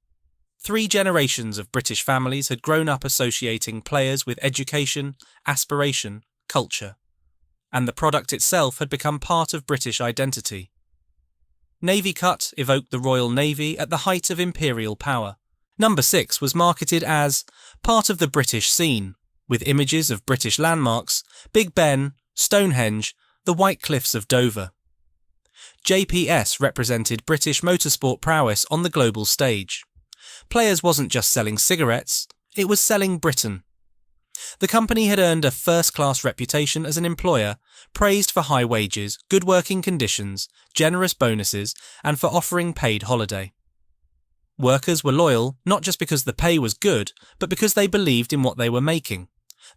3 generations of British families had grown up associating players with education, aspiration, culture. And the product itself had become part of British identity. Navy cut evoked the Royal Navy at the height of imperial power. Number 6 was marketed as part of the British scene, with images of British landmarks, Big Ben, Stonehenge, the White Cliffs of Dover. JPS represented British motorsport prowess on the global stage. Players wasn't just selling cigarettes, it was selling Britain. The company had earned a first-class reputation as an employer, praised for high wages, good working conditions, generous bonuses, and for offering paid holiday. Workers were loyal not just because the pay was good, but because they believed in what they were making.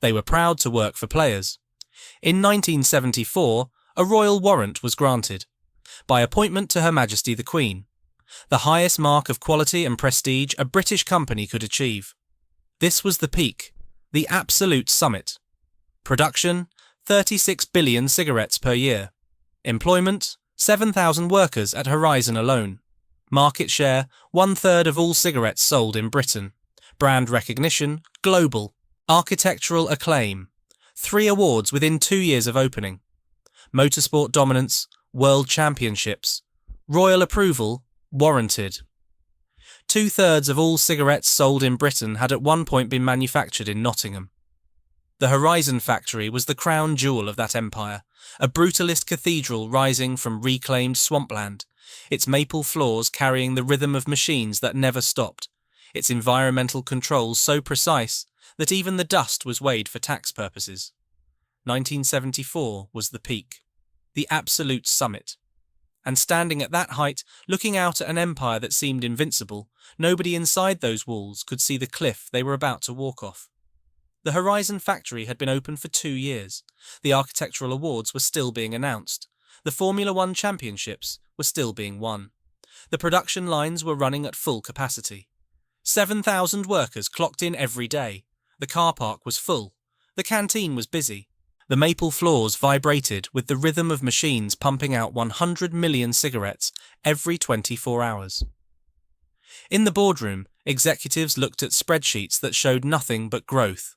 They were proud to work for players. In 1974, a royal warrant was granted, by appointment to Her Majesty the Queen, the highest mark of quality and prestige a British company could achieve. This was the peak, the absolute summit. Production, 36 billion cigarettes per year. Employment, 7,000 workers at Horizon alone. Market share, 1/3 of all cigarettes sold in Britain. Brand recognition, global. Architectural acclaim, 3 awards within 2 years of opening. Motorsport dominance, world championships. Royal approval, warranted. 2/3 of all cigarettes sold in Britain had at one point been manufactured in Nottingham. The Horizon factory was the crown jewel of that empire, a brutalist cathedral rising from reclaimed swampland, its maple floors carrying the rhythm of machines that never stopped, its environmental controls so precise that even the dust was weighed for tax purposes. 1974 was the peak, the absolute summit. And standing at that height, looking out at an empire that seemed invincible, nobody inside those walls could see the cliff they were about to walk off. The Horizon factory had been open for 2 years. The architectural awards were still being announced. The Formula One championships were still being won. The production lines were running at full capacity. 7,000 workers clocked in every day. The car park was full. The canteen was busy. The maple floors vibrated with the rhythm of machines pumping out 100 million cigarettes every 24 hours. In the boardroom, executives looked at spreadsheets that showed nothing but growth.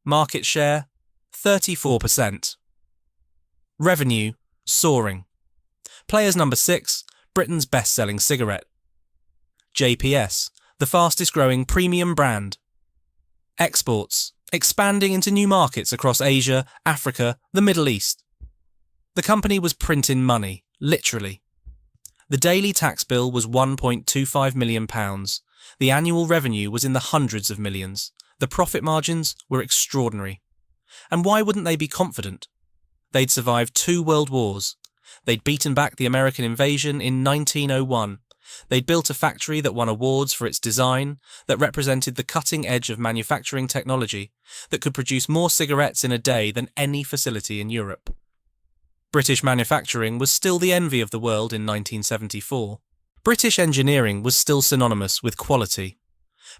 Market share, 34%. Revenue, soaring. Players number 6, Britain's best-selling cigarette. JPS, the fastest-growing premium brand. Exports, expanding into new markets across Asia, Africa, the Middle East. The company was printing money, literally. The daily tax bill was £1.25 million. The annual revenue was in the hundreds of millions. The profit margins were extraordinary. And why wouldn't they be confident? They'd survived 2 world wars. They'd beaten back the American invasion in 1901. They'd built a factory that won awards for its design, that represented the cutting edge of manufacturing technology, that could produce more cigarettes in a day than any facility in Europe. British manufacturing was still the envy of the world in 1974. British engineering was still synonymous with quality.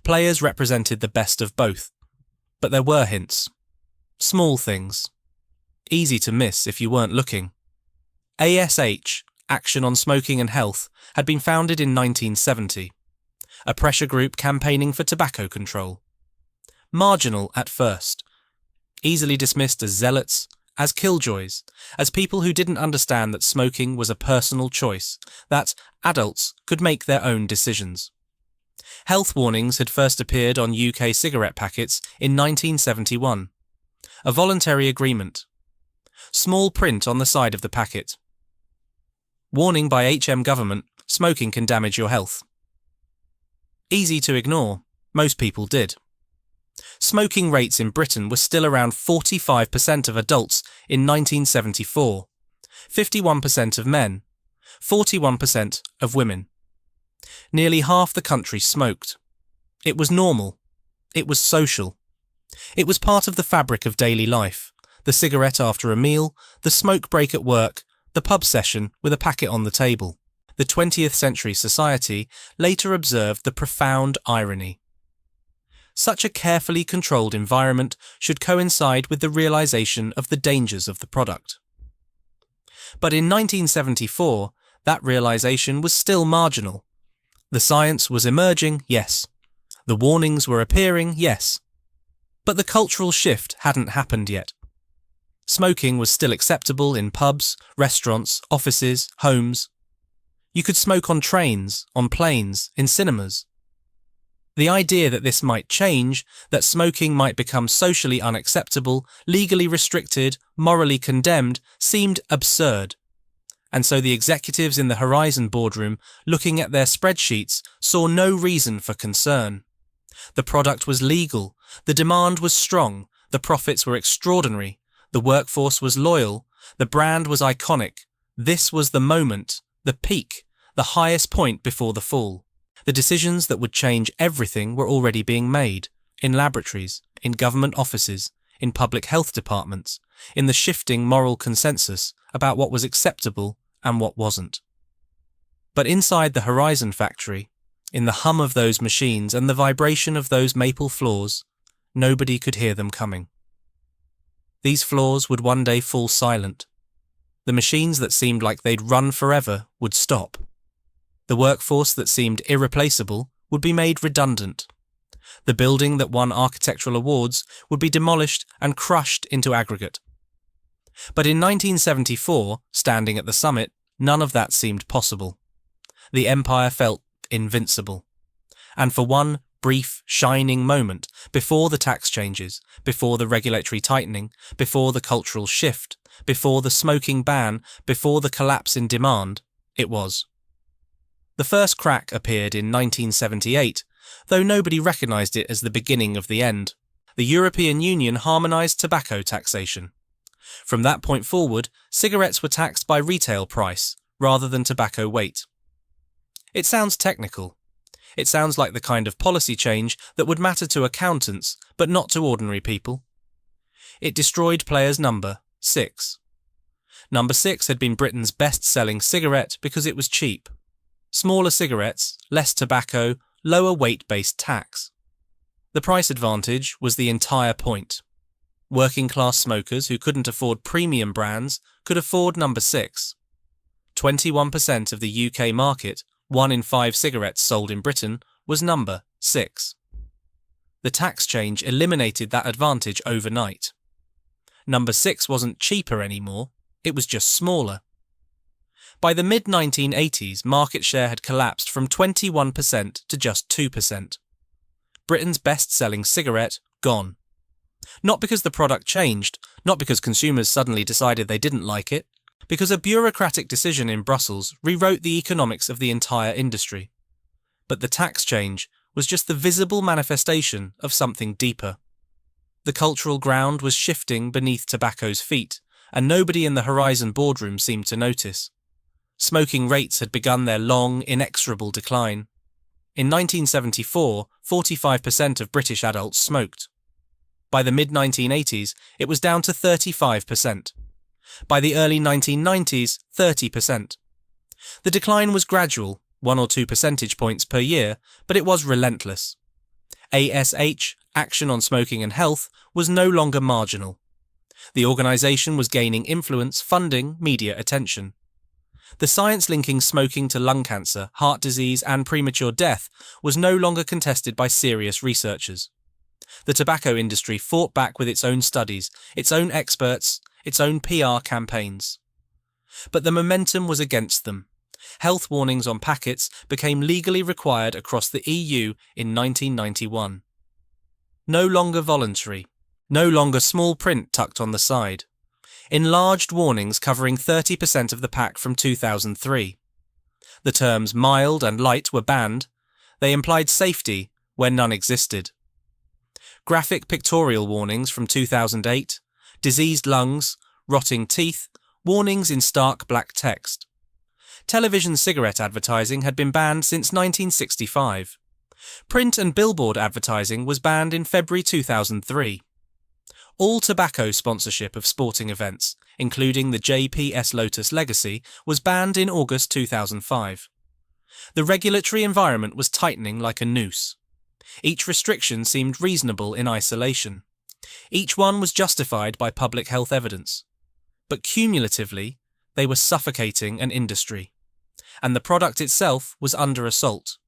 Players represented the best of both. But there were hints. Small things. Easy to miss if you weren't looking. ASH, Action on Smoking and Health, had been founded in 1970. A pressure group campaigning for tobacco control. Marginal at first. Easily dismissed as zealots, as killjoys, as people who didn't understand that smoking was a personal choice, that adults could make their own decisions. Health warnings had first appeared on UK cigarette packets in 1971. A voluntary agreement. Small print on the side of the packet. Warning by HM government, smoking can damage your health. Easy to ignore, most people did. Smoking rates in Britain were still around 45% of adults in 1974, 51% of men, 41% of women. Nearly half the country smoked. It was normal. It was social. It was part of the fabric of daily life. The cigarette after a meal, the smoke break at work, the pub session with a packet on the table. The 20th century society later observed the profound irony. Such a carefully controlled environment should coincide with the realization of the dangers of the product. But in 1974, that realization was still marginal. The science was emerging, yes. The warnings were appearing, yes. But the cultural shift hadn't happened yet. Smoking was still acceptable in pubs, restaurants, offices, homes. You could smoke on trains, on planes, in cinemas. The idea that this might change, that smoking might become socially unacceptable, legally restricted, morally condemned, seemed absurd. And so the executives in the Horizon boardroom, looking at their spreadsheets, saw no reason for concern. The product was legal, the demand was strong, the profits were extraordinary, the workforce was loyal, the brand was iconic. This was the moment, the peak, the highest point before the fall. The decisions that would change everything were already being made, in laboratories, in government offices, in public health departments, in the shifting moral consensus about what was acceptable and what wasn't. But inside the Horizon factory, in the hum of those machines and the vibration of those maple floors, nobody could hear them coming. These floors would one day fall silent. The machines that seemed like they'd run forever would stop. The workforce that seemed irreplaceable would be made redundant. The building that won architectural awards would be demolished and crushed into aggregate. But in 1974, standing at the summit, none of that seemed possible. The empire felt invincible. And for one brief, shining moment, before the tax changes, before the regulatory tightening, before the cultural shift, before the smoking ban, before the collapse in demand, it was. The first crack appeared in 1978, though nobody recognised it as the beginning of the end. The European Union harmonised tobacco taxation. From that point forward, cigarettes were taxed by retail price, rather than tobacco weight. It sounds technical. It sounds like the kind of policy change that would matter to accountants, but not to ordinary people. It destroyed player's number 6. Number 6 had been Britain's best-selling cigarette because it was cheap. Smaller cigarettes, less tobacco, lower weight-based tax. The price advantage was the entire point. Working-class smokers who couldn't afford premium brands could afford number 6. 21% of the UK market, 1 in 5 cigarettes sold in Britain, was number 6. The tax change eliminated that advantage overnight. Number 6 wasn't cheaper anymore, it was just smaller. By the mid-1980s, market share had collapsed from 21% to just 2%. Britain's best-selling cigarette, gone. Not because the product changed, not because consumers suddenly decided they didn't like it, because a bureaucratic decision in Brussels rewrote the economics of the entire industry. But the tax change was just the visible manifestation of something deeper. The cultural ground was shifting beneath tobacco's feet, and nobody in the Horizon boardroom seemed to notice. Smoking rates had begun their long, inexorable decline. In 1974, 45% of British adults smoked. By the mid-1980s, it was down to 35%. By the early 1990s, 30%. The decline was gradual, 1 or 2 percentage points per year, but it was relentless. ASH, Action on Smoking and Health, was no longer marginal. The organisation was gaining influence, funding, media attention. The science linking smoking to lung cancer, heart disease and premature death was no longer contested by serious researchers. The tobacco industry fought back with its own studies, its own experts, its own PR campaigns. But the momentum was against them. Health warnings on packets became legally required across the EU in 1991. No longer voluntary, no longer small print tucked on the side. Enlarged warnings covering 30% of the pack from 2003. The terms mild and light were banned. They implied safety where none existed. Graphic pictorial warnings from 2008, diseased lungs, rotting teeth, warnings in stark black text. Television cigarette advertising had been banned since 1965. Print and billboard advertising was banned in February 2003. All tobacco sponsorship of sporting events, including the JPS Lotus Legacy, was banned in August 2005. The regulatory environment was tightening like a noose. Each restriction seemed reasonable in isolation. Each one was justified by public health evidence. But cumulatively, they were suffocating an industry. And the product itself was under assault.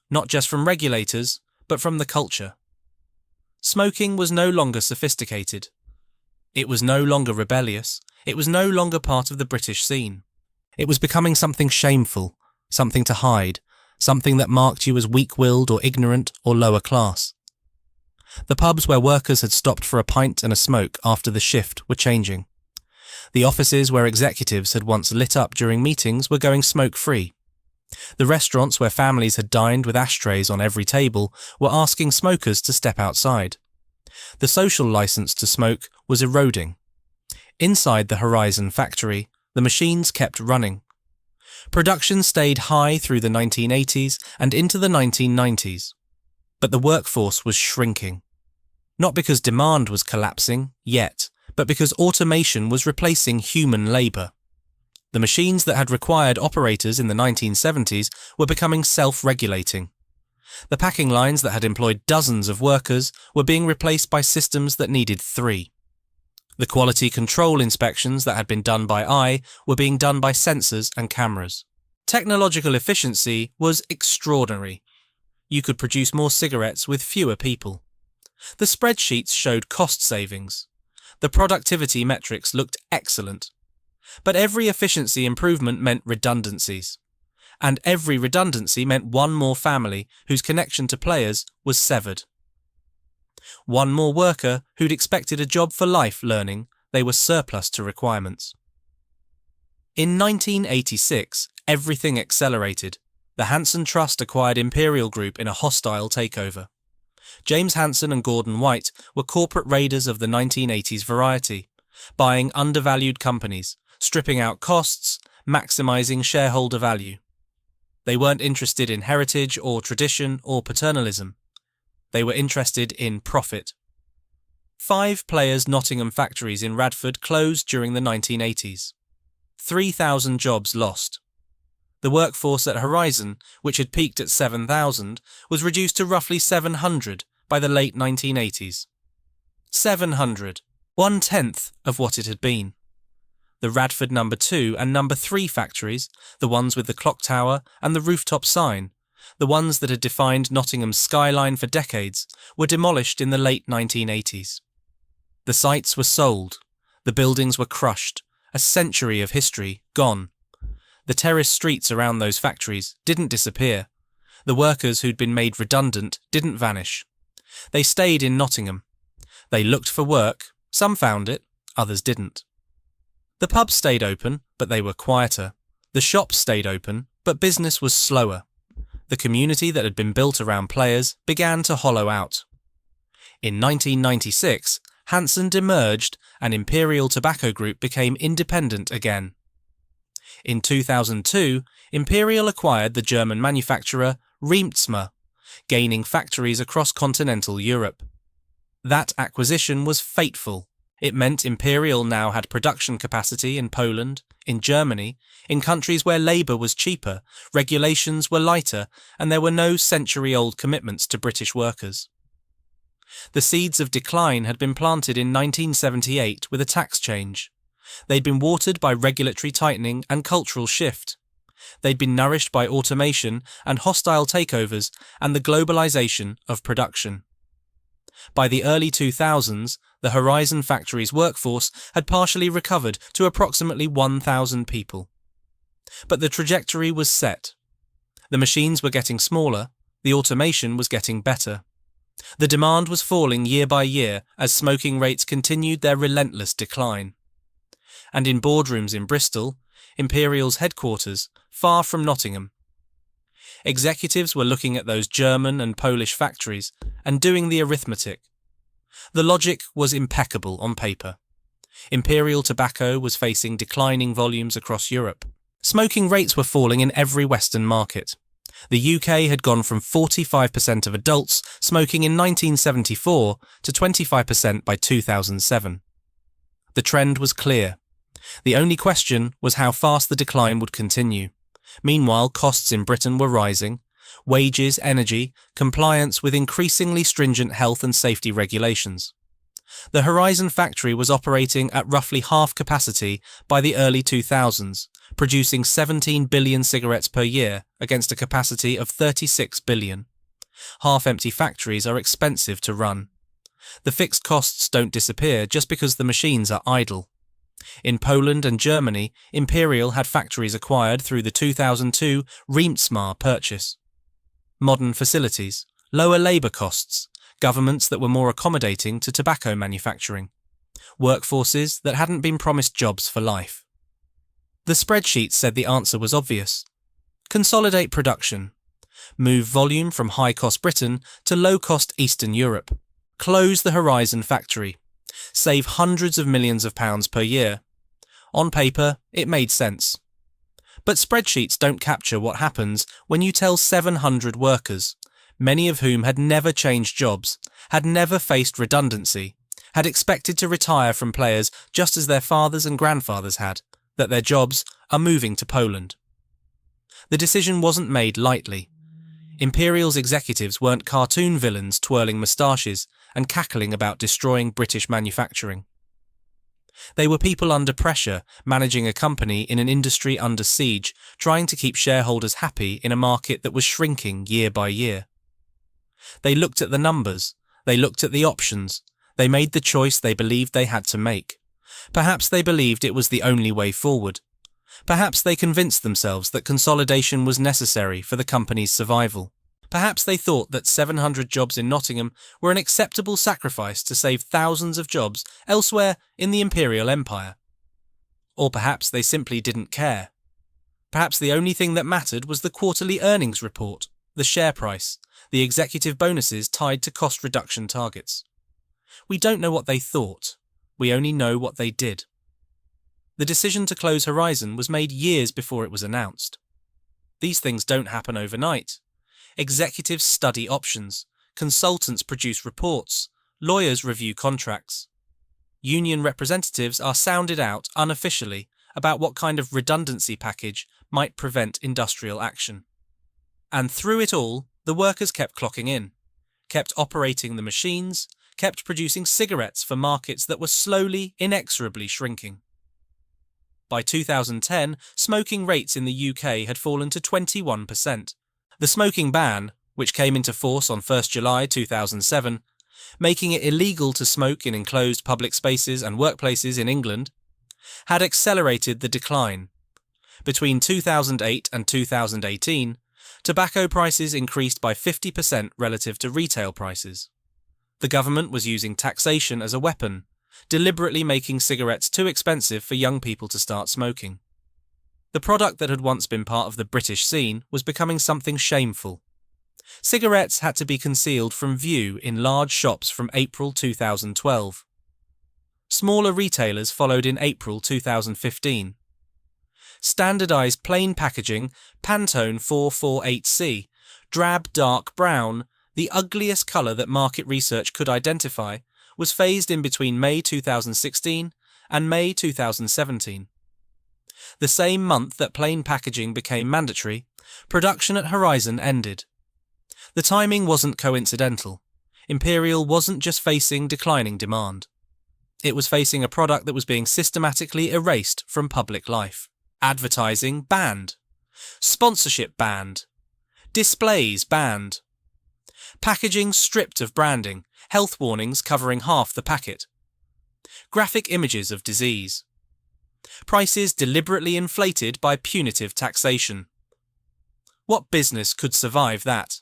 Not just from regulators, but from the culture. Smoking was no longer sophisticated. It was no longer rebellious. It was no longer part of the British scene. It was becoming something shameful, something to hide, something that marked you as weak-willed or ignorant or lower class. The pubs where workers had stopped for a pint and a smoke after the shift were changing. The offices where executives had once lit up during meetings were going smoke-free. The restaurants where families had dined with ashtrays on every table were asking smokers to step outside. The social license to smoke was eroding. Inside the Horizon factory, the machines kept running. Production stayed high through the 1980s and into the 1990s. But the workforce was shrinking. Not because demand was collapsing, yet, but because automation was replacing human labour. The machines that had required operators in the 1970s were becoming self-regulating. The packing lines that had employed dozens of workers were being replaced by systems that needed 3. The quality control inspections that had been done by eye were being done by sensors and cameras. Technological efficiency was extraordinary. You could produce more cigarettes with fewer people. The spreadsheets showed cost savings. The productivity metrics looked excellent. But every efficiency improvement meant redundancies. And every redundancy meant one more family whose connection to players was severed. One more worker who'd expected a job for life learning they were surplus to requirements. In 1986, everything accelerated. The Hanson Trust acquired Imperial Group in a hostile takeover. James Hanson and Gordon White were corporate raiders of the 1980s variety, buying undervalued companies, stripping out costs, maximising shareholder value. They weren't interested in heritage or tradition or paternalism. They were interested in profit. 5 players' Nottingham factories in Radford closed during the 1980s. 3,000 jobs lost. The workforce at Horizon, which had peaked at 7,000, was reduced to roughly 700 by the late 1980s. 700, 1/10 of what it had been. The Radford No. 2 and No. 3 factories, the ones with the clock tower and the rooftop sign, the ones that had defined Nottingham's skyline for decades, were demolished in the late 1980s. The sites were sold. The buildings were crushed. A century of history gone. The terraced streets around those factories didn't disappear. The workers who'd been made redundant didn't vanish. They stayed in Nottingham. They looked for work. Some found it, others didn't. The pubs stayed open, but they were quieter. The shops stayed open, but business was slower. The community that had been built around players began to hollow out. In 1996, Hanson demerged and Imperial Tobacco Group became independent again. In 2002, Imperial acquired the German manufacturer Riemtsma, gaining factories across continental Europe. That acquisition was fateful. It meant Imperial now had production capacity in Poland, in Germany, in countries where labour was cheaper, regulations were lighter, and there were no century-old commitments to British workers. The seeds of decline had been planted in 1978 with a tax change. They'd been watered by regulatory tightening and cultural shift. They'd been nourished by automation and hostile takeovers and the globalization of production. By the early 2000s, the Horizon factory's workforce had partially recovered to approximately 1,000 people. But the trajectory was set. The machines were getting smaller, the automation was getting better. The demand was falling year by year as smoking rates continued their relentless decline. And in boardrooms in Bristol, Imperial's headquarters, far from Nottingham, executives were looking at those German and Polish factories and doing the arithmetic. The logic was impeccable on paper. Imperial Tobacco was facing declining volumes across Europe. Smoking rates were falling in every Western market. The UK had gone from 45% of adults smoking in 1974 to 25% by 2007. The trend was clear. The only question was how fast the decline would continue. Meanwhile, costs in Britain were rising. Wages, energy, compliance with increasingly stringent health and safety regulations. The Horizon factory was operating at roughly half capacity by the early 2000s, producing 17 billion cigarettes per year against a capacity of 36 billion. Half-empty factories are expensive to run. The fixed costs don't disappear just because the machines are idle. In Poland and Germany, Imperial had factories acquired through the 2002 Riemtsmar purchase. Modern facilities, lower labour costs, governments that were more accommodating to tobacco manufacturing, workforces that hadn't been promised jobs for life. The spreadsheet said the answer was obvious. Consolidate production. Move volume from high-cost Britain to low-cost Eastern Europe. Close the Horizon factory. Save hundreds of millions of pounds per year. On paper, it made sense. But spreadsheets don't capture what happens when you tell 700 workers, many of whom had never changed jobs, had never faced redundancy, had expected to retire from players just as their fathers and grandfathers had, that their jobs are moving to Poland. The decision wasn't made lightly. Imperial's executives weren't cartoon villains twirling moustaches and cackling about destroying British manufacturing. They were people under pressure, managing a company in an industry under siege, trying to keep shareholders happy in a market that was shrinking year by year. They looked at the numbers, they looked at the options, they made the choice they believed they had to make. Perhaps they believed it was the only way forward. Perhaps they convinced themselves that consolidation was necessary for the company's survival. Perhaps they thought that 700 jobs in Nottingham were an acceptable sacrifice to save thousands of jobs elsewhere in the Imperial Empire. Or perhaps they simply didn't care. Perhaps the only thing that mattered was the quarterly earnings report, the share price, the executive bonuses tied to cost reduction targets. We don't know what they thought. We only know what they did. The decision to close Horizon was made years before it was announced. These things don't happen overnight. Executives study options, consultants produce reports, lawyers review contracts. Union representatives are sounded out unofficially about what kind of redundancy package might prevent industrial action. And through it all, the workers kept clocking in, kept operating the machines, kept producing cigarettes for markets that were slowly, inexorably shrinking. By 2010, smoking rates in the UK had fallen to 21%. The smoking ban, which came into force on 1 July 2007, making it illegal to smoke in enclosed public spaces and workplaces in England, had accelerated the decline. Between 2008 and 2018, tobacco prices increased by 50% relative to retail prices. The government was using taxation as a weapon, deliberately making cigarettes too expensive for young people to start smoking. The product that had once been part of the British scene was becoming something shameful. Cigarettes had to be concealed from view in large shops from April 2012. Smaller retailers followed in April 2015. Standardised plain packaging, Pantone 448C, drab dark brown, the ugliest colour that market research could identify, was phased in between May 2016 and May 2017. The same month that plain packaging became mandatory, production at Horizon ended. The timing wasn't coincidental. Imperial wasn't just facing declining demand. It was facing a product that was being systematically erased from public life. Advertising banned. Sponsorship banned. Displays banned. Packaging stripped of branding, health warnings covering half the packet. Graphic images of disease. Prices deliberately inflated by punitive taxation. What business could survive that?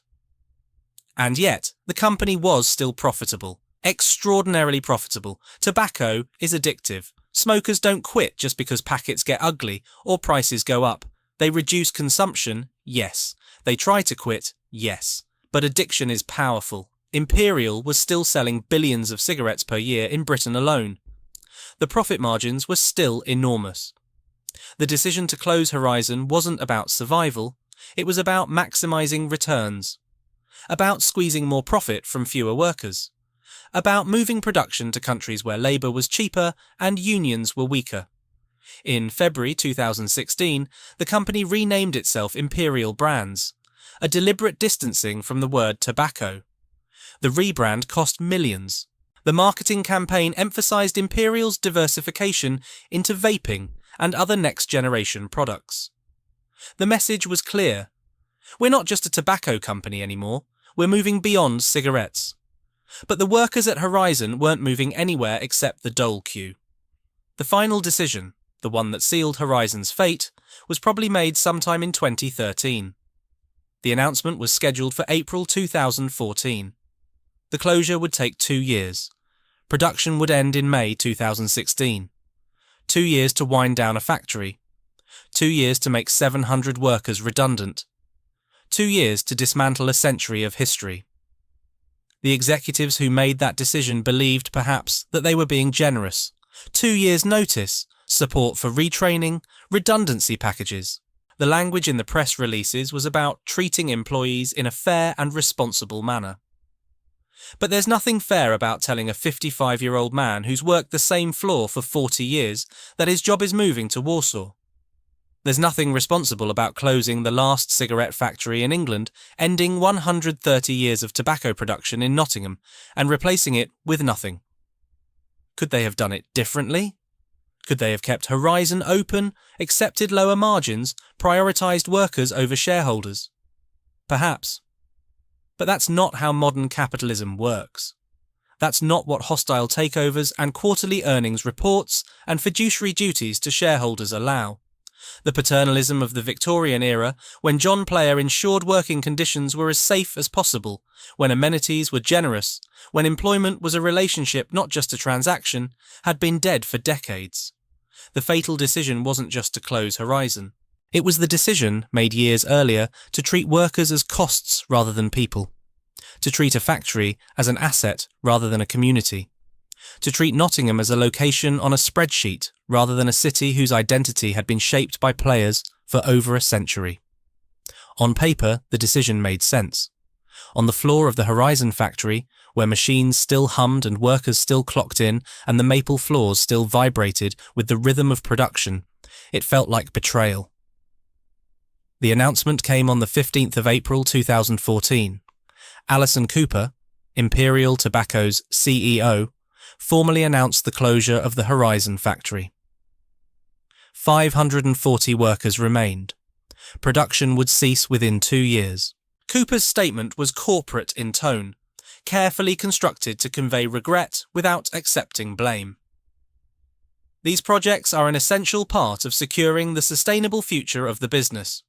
And yet, the company was still profitable, extraordinarily profitable. Tobacco is addictive. Smokers don't quit just because packets get ugly or prices go up. They reduce consumption, yes. They try to quit, yes. But addiction is powerful. Imperial was still selling billions of cigarettes per year in Britain alone. The profit margins were still enormous. The decision to close Horizon wasn't about survival, it was about maximising returns, about squeezing more profit from fewer workers, about moving production to countries where labour was cheaper and unions were weaker. In February 2016, the company renamed itself Imperial Brands, a deliberate distancing from the word tobacco. The rebrand cost millions. The marketing campaign emphasised Imperial's diversification into vaping and other next-generation products. The message was clear. We're not just a tobacco company anymore, we're moving beyond cigarettes. But the workers at Horizon weren't moving anywhere except the dole queue. The final decision, the one that sealed Horizon's fate, was probably made sometime in 2013. The announcement was scheduled for April 2014. The closure would take 2 years. Production would end in May 2016. 2 years to wind down a factory. 2 years to make 700 workers redundant. 2 years to dismantle a century of history. The executives who made that decision believed, perhaps, that they were being generous. 2 years' notice, support for retraining, redundancy packages. The language in the press releases was about treating employees in a fair and responsible manner. But there's nothing fair about telling a 55-year-old man who's worked the same floor for 40 years that his job is moving to Warsaw. There's nothing responsible about closing the last cigarette factory in England, ending 130 years of tobacco production in Nottingham, and replacing it with nothing. Could they have done it differently? Could they have kept Horizon open, accepted lower margins, prioritised workers over shareholders? Perhaps. But that's not how modern capitalism works. That's not what hostile takeovers and quarterly earnings reports and fiduciary duties to shareholders allow. The paternalism of the Victorian era, when John Player ensured working conditions were as safe as possible, when amenities were generous, when employment was a relationship not just a transaction, had been dead for decades. The fatal decision wasn't just to close Horizon. It was the decision, made years earlier, to treat workers as costs rather than people, to treat a factory as an asset rather than a community, to treat Nottingham as a location on a spreadsheet rather than a city whose identity had been shaped by players for over a century. On paper, the decision made sense. On the floor of the Horizon factory, where machines still hummed and workers still clocked in and the maple floors still vibrated with the rhythm of production, it felt like betrayal. The announcement came on the 15th of April 2014. Alison Cooper, Imperial Tobacco's CEO, formally announced the closure of the Horizon factory. 540 workers remained. Production would cease within 2 years. Cooper's statement was corporate in tone, carefully constructed to convey regret without accepting blame. These projects are an essential part of securing the sustainable future of the business.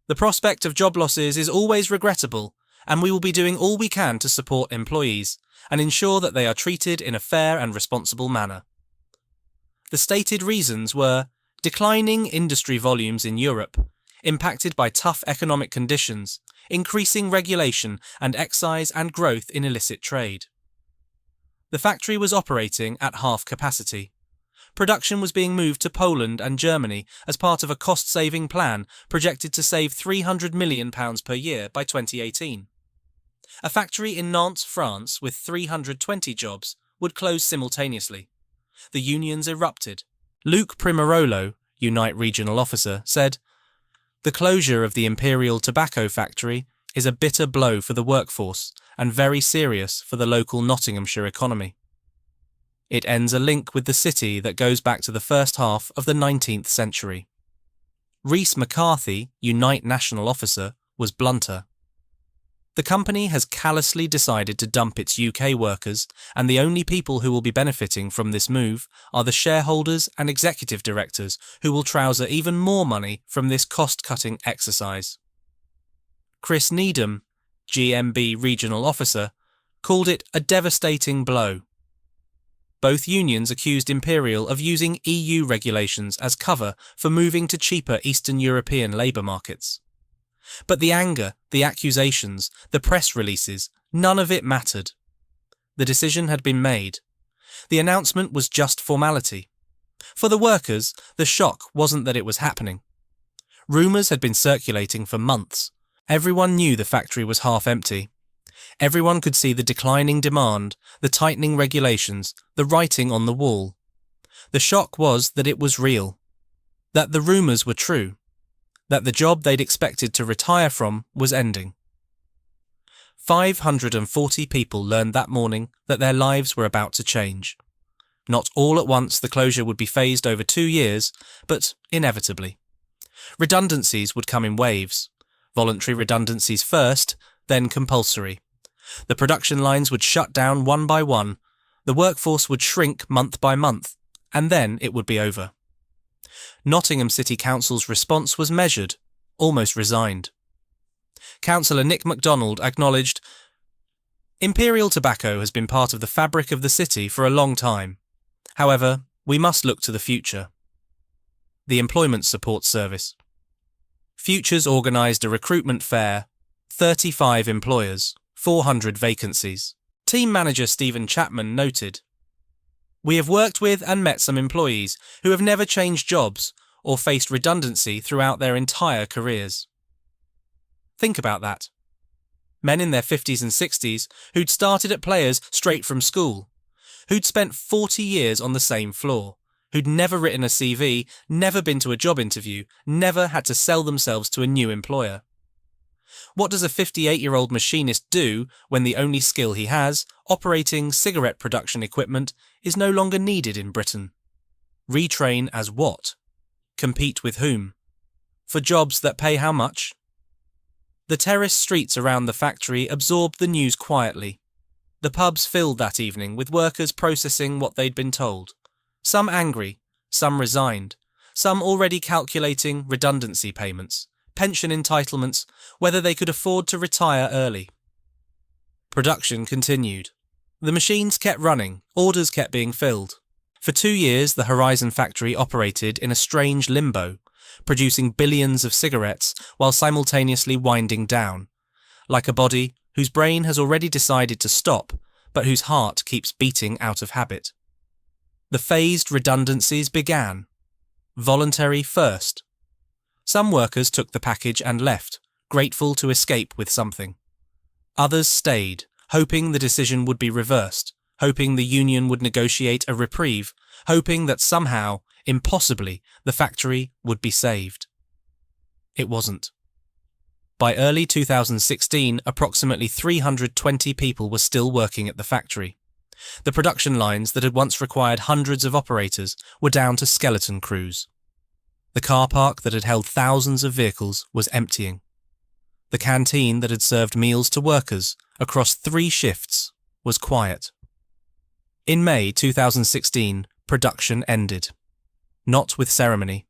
The prospect of job losses is always regrettable, and we will be doing all we can to support employees and ensure that they are treated in a fair and responsible manner. The stated reasons were declining industry volumes in Europe, impacted by tough economic conditions, increasing regulation and excise and growth in illicit trade. The factory was operating at half capacity. Production was being moved to Poland and Germany as part of a cost-saving plan projected to save £300 million per year by 2018. A factory in Nantes, France, with 320 jobs, would close simultaneously. The unions erupted. Luke Primarolo, Unite regional officer, said, "The closure of the Imperial Tobacco factory is a bitter blow for the workforce and very serious for the local Nottinghamshire economy. It ends a link with the city that goes back to the first half of the 19th century. Rhys McCarthy, Unite National Officer, was blunter. The company has callously decided to dump its UK workers, and the only people who will be benefiting from this move are the shareholders and executive directors who will trouser even more money from this cost-cutting exercise. Chris Needham, GMB Regional Officer, called it a devastating blow. Both unions accused Imperial of using EU regulations as cover for moving to cheaper Eastern European labour markets. But the anger, the accusations, the press releases, none of it mattered. The decision had been made. The announcement was just formality. For the workers, the shock wasn't that it was happening. Rumours had been circulating for months. Everyone knew the factory was half empty. Everyone could see the declining demand, the tightening regulations, the writing on the wall. The shock was that it was real. That the rumours were true. That the job they'd expected to retire from was ending. 540 people learned that morning that their lives were about to change. Not all at once, the closure would be phased over 2 years, but inevitably. Redundancies would come in waves. Voluntary redundancies first, then compulsory. The production lines would shut down one by one. The workforce would shrink month by month, and then it would be over. Nottingham City Council's response was measured, almost resigned. Councillor Nick MacDonald acknowledged, "Imperial Tobacco has been part of the fabric of the city for a long time. However, we must look to the future." The Employment Support Service. Futures organised a recruitment fair, 35 employers, 400 vacancies. Team manager Stephen Chapman noted, "We have worked with and met some employees who have never changed jobs or faced redundancy throughout their entire careers." Think about that. Men in their 50s and 60s who'd started at Players straight from school, who'd spent 40 years on the same floor, who'd never written a CV, never been to a job interview, never had to sell themselves to a new employer. What does a 58-year-old machinist do when the only skill he has, operating cigarette production equipment, is no longer needed in Britain? Retrain as what? Compete with whom? For jobs that pay how much? The terraced streets around the factory absorbed the news quietly. The pubs filled that evening with workers processing what they'd been told. Some angry, some resigned, some already calculating redundancy payments, pension entitlements, whether they could afford to retire early. Production continued. The machines kept running, orders kept being filled. For 2 years, the Horizon factory operated in a strange limbo, producing billions of cigarettes while simultaneously winding down, like a body whose brain has already decided to stop, but whose heart keeps beating out of habit. The phased redundancies began. Voluntary first. Some workers took the package and left, grateful to escape with something. Others stayed, hoping the decision would be reversed, hoping the union would negotiate a reprieve, hoping that somehow, impossibly, the factory would be saved. It wasn't. By early 2016, approximately 320 people were still working at the factory. The production lines that had once required hundreds of operators were down to skeleton crews. The car park that had held thousands of vehicles was emptying. The canteen that had served meals to workers across 3 shifts was quiet. In May 2016, production ended. Not with ceremony,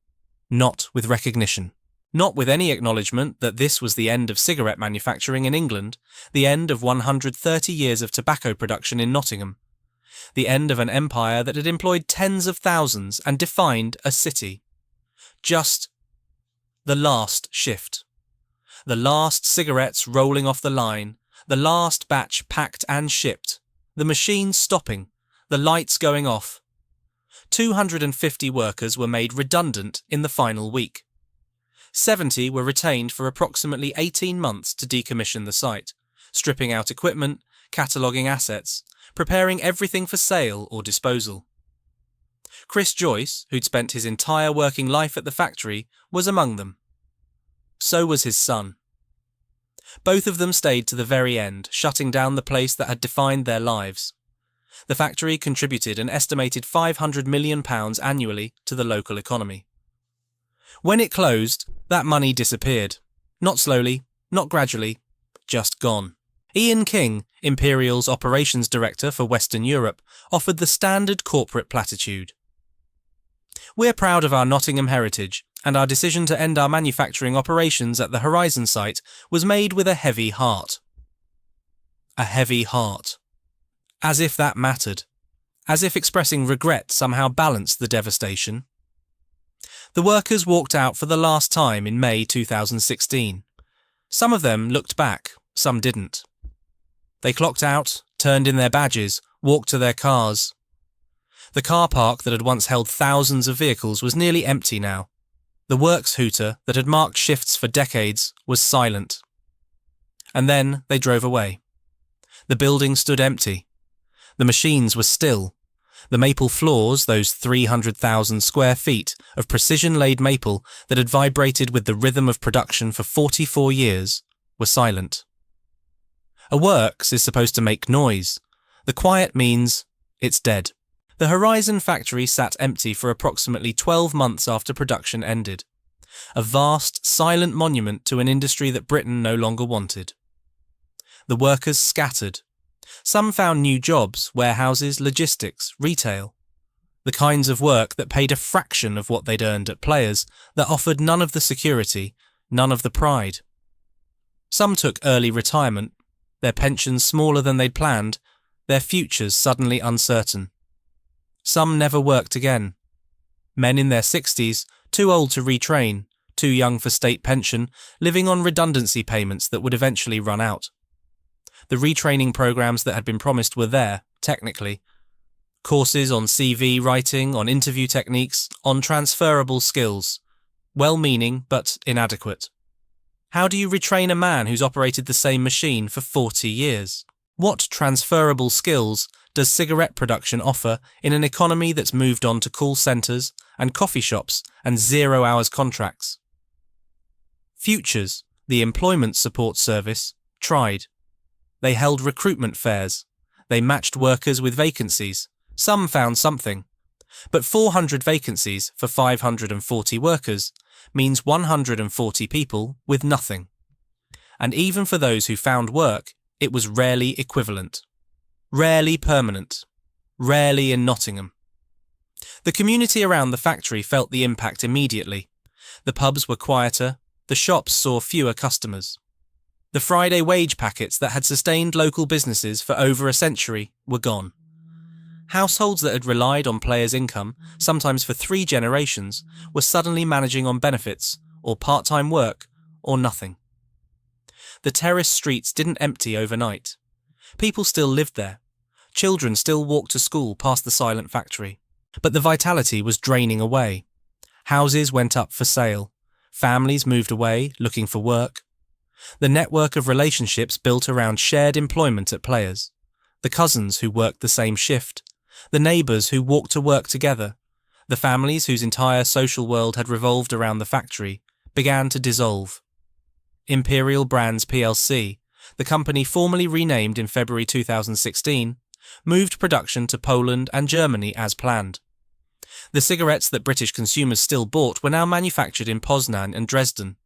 not with recognition, not with any acknowledgement that this was the end of cigarette manufacturing in England, the end of 130 years of tobacco production in Nottingham, the end of an empire that had employed tens of thousands and defined a city. Just the last shift. The last cigarettes rolling off the line, the last batch packed and shipped, the machines stopping, the lights going off. 250 workers were made redundant in the final week. 70 were retained for approximately 18 months to decommission the site, stripping out equipment, cataloguing assets, preparing everything for sale or disposal. Chris Joyce, who'd spent his entire working life at the factory, was among them. So was his son. Both of them stayed to the very end, shutting down the place that had defined their lives. The factory contributed an estimated £500 million annually to the local economy. When it closed, that money disappeared. Not slowly, not gradually, just gone. Ian King, Imperial's operations director for Western Europe, offered the standard corporate platitude. "We're proud of our Nottingham heritage, and our decision to end our manufacturing operations at the Horizon site was made with a heavy heart." A heavy heart. As if that mattered. As if expressing regret somehow balanced the devastation. The workers walked out for the last time in May 2016. Some of them looked back, some didn't. They clocked out, turned in their badges, walked to their cars. The car park that had once held thousands of vehicles was nearly empty now. The works hooter that had marked shifts for decades was silent. And then they drove away. The building stood empty. The machines were still. The maple floors, those 300,000 square feet of precision-laid maple that had vibrated with the rhythm of production for 44 years, were silent. A works is supposed to make noise. The quiet means it's dead. The Horizon factory sat empty for approximately 12 months after production ended. A vast, silent monument to an industry that Britain no longer wanted. The workers scattered. Some found new jobs, warehouses, logistics, retail. The kinds of work that paid a fraction of what they'd earned at Players, that offered none of the security, none of the pride. Some took early retirement, their pensions smaller than they'd planned, their futures suddenly uncertain. Some never worked again. Men in their 60s, too old to retrain, too young for state pension, living on redundancy payments that would eventually run out. The retraining programs that had been promised were there, technically. Courses on CV writing, on interview techniques, on transferable skills. Well-meaning, but inadequate. How do you retrain a man who's operated the same machine for 40 years? What transferable skills does cigarette production offer in an economy that's moved on to call centres and coffee shops and 0-hours contracts? Futures, the employment support service, tried. They held recruitment fairs. They matched workers with vacancies. Some found something. But 400 vacancies for 540 workers means 140 people with nothing. And even for those who found work, it was rarely equivalent. Rarely permanent. Rarely in Nottingham. The community around the factory felt the impact immediately. The pubs were quieter. The shops saw fewer customers. The Friday wage packets that had sustained local businesses for over a century were gone. Households that had relied on Players' income, sometimes for 3 generations, were suddenly managing on benefits, or part-time work, or nothing. The terrace streets didn't empty overnight. People still lived there. Children still walked to school past the silent factory. But the vitality was draining away. Houses went up for sale. Families moved away, looking for work. The network of relationships built around shared employment at Players. The cousins who worked the same shift. The neighbours who walked to work together. The families whose entire social world had revolved around the factory began to dissolve. Imperial Brands plc, the company formally renamed in February 2016, moved production to Poland and Germany as planned. The cigarettes that British consumers still bought were now manufactured in Poznan and Dresden.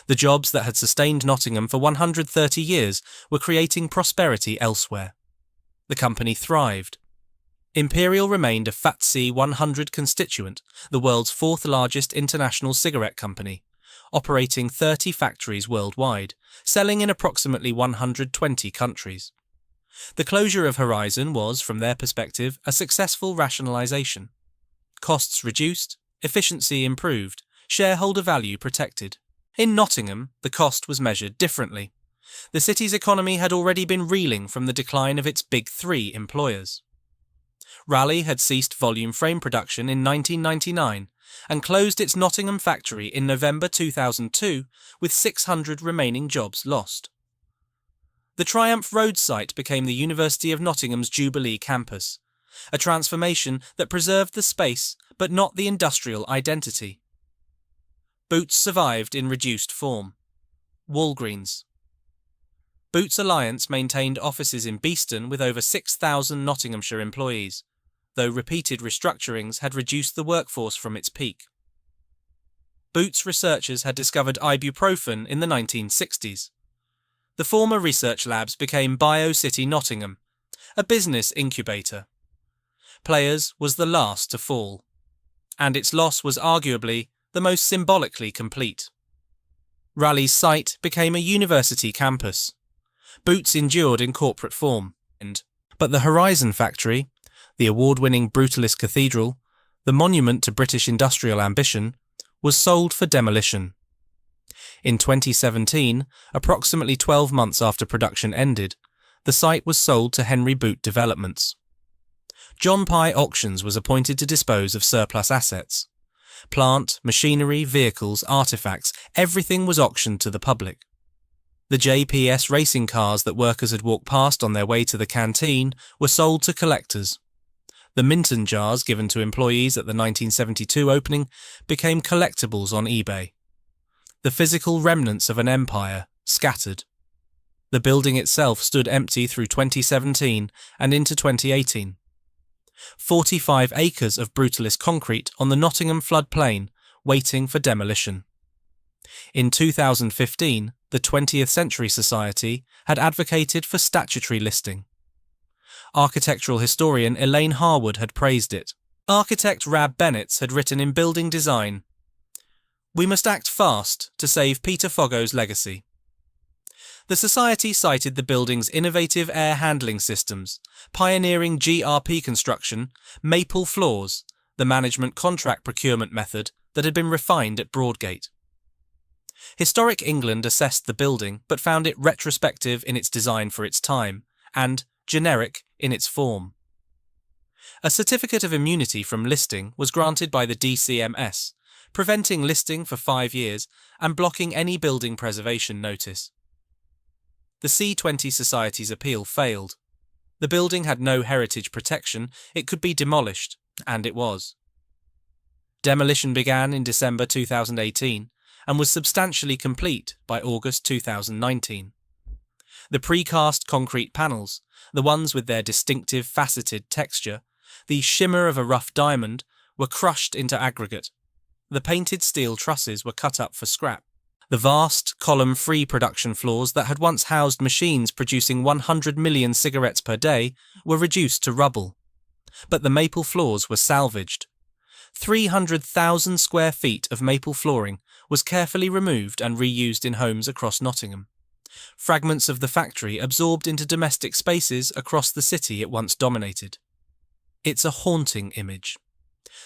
The jobs that had sustained Nottingham for 130 years were creating prosperity elsewhere. The company thrived. Imperial remained a FTSE 100 constituent, the world's 4th largest international cigarette company, operating 30 factories worldwide, selling in approximately 120 countries. The closure of Horizon was, from their perspective, a successful rationalisation. Costs reduced, efficiency improved, shareholder value protected. In Nottingham, the cost was measured differently. The city's economy had already been reeling from the decline of its big 3 employers. Raleigh had ceased volume frame production in 1999 and closed its Nottingham factory in November 2002 with 600 remaining jobs lost. The Triumph Road site became the University of Nottingham's Jubilee campus, a transformation that preserved the space but not the industrial identity. Boots survived in reduced form. Walgreens. Boots Alliance maintained offices in Beeston with over 6,000 Nottinghamshire employees, though repeated restructurings had reduced the workforce from its peak. Boots researchers had discovered ibuprofen in the 1960s. The former research labs became BioCity Nottingham, a business incubator. Players was the last to fall, and its loss was arguably the most symbolically complete. Raleigh's site became a university campus. Boots endured in corporate form, but the Horizon factory, the award-winning brutalist cathedral, the monument to British industrial ambition, was sold for demolition. In 2017, approximately 12 months after production ended, the site was sold to Henry Boot Developments. John Pye Auctions was appointed to dispose of surplus assets. Plant, machinery, vehicles, artefacts, everything was auctioned to the public. The JPS racing cars that workers had walked past on their way to the canteen were sold to collectors. The Minton jars given to employees at the 1972 opening became collectibles on eBay. The physical remnants of an empire scattered. The building itself stood empty through 2017 and into 2018. 45 acres of brutalist concrete on the Nottingham floodplain waiting for demolition. In 2015, the 20th Century Society had advocated for statutory listing. Architectural historian Elaine Harwood had praised it. Architect Rab Bennetts had written in Building Design, "We must act fast to save Peter Foggo's legacy." The Society cited the building's innovative air handling systems, pioneering GRP construction, maple floors, the management contract procurement method that had been refined at Broadgate. Historic England assessed the building but found it retrospective in its design for its time and generic in its form. A certificate of immunity from listing was granted by the DCMS, preventing listing for 5 years and blocking any building preservation notice. The C20 Society's appeal failed. The building had no heritage protection, it could be demolished, and it was. Demolition began in December 2018 and was substantially complete by August 2019. The precast concrete panels, the ones with their distinctive faceted texture, the shimmer of a rough diamond, were crushed into aggregate. The painted steel trusses were cut up for scrap. The vast, column-free production floors that had once housed machines producing 100 million cigarettes per day were reduced to rubble. But the maple floors were salvaged. 300,000 square feet of maple flooring was carefully removed and reused in homes across Nottingham. Fragments of the factory absorbed into domestic spaces across the city it once dominated. It's a haunting image.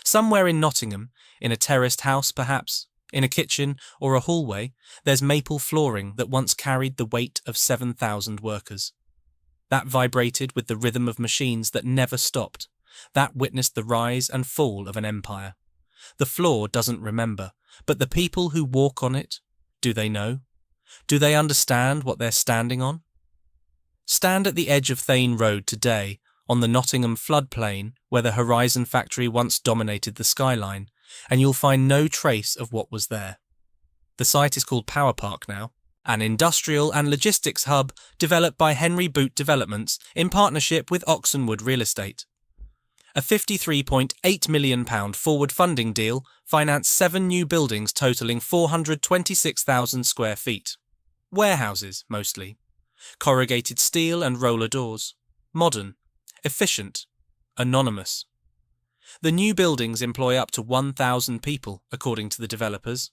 Somewhere in Nottingham, in a terraced house perhaps, in a kitchen or a hallway, there's maple flooring that once carried the weight of 7,000 workers. That vibrated with the rhythm of machines that never stopped. That witnessed the rise and fall of an empire. The floor doesn't remember, but the people who walk on it, do they know? Do they understand what they're standing on? Stand at the edge of Thane Road today, on the Nottingham floodplain where the Horizon factory once dominated the skyline, and you'll find no trace of what was there. The site is called Power Park now, an industrial and logistics hub developed by Henry Boot Developments in partnership with Oxenwood Real Estate. A £53.8 million forward funding deal financed 7 new buildings totalling 426,000 square feet. Warehouses, mostly. Corrugated steel and roller doors. Modern. Efficient. Anonymous. The new buildings employ up to 1,000 people, according to the developers.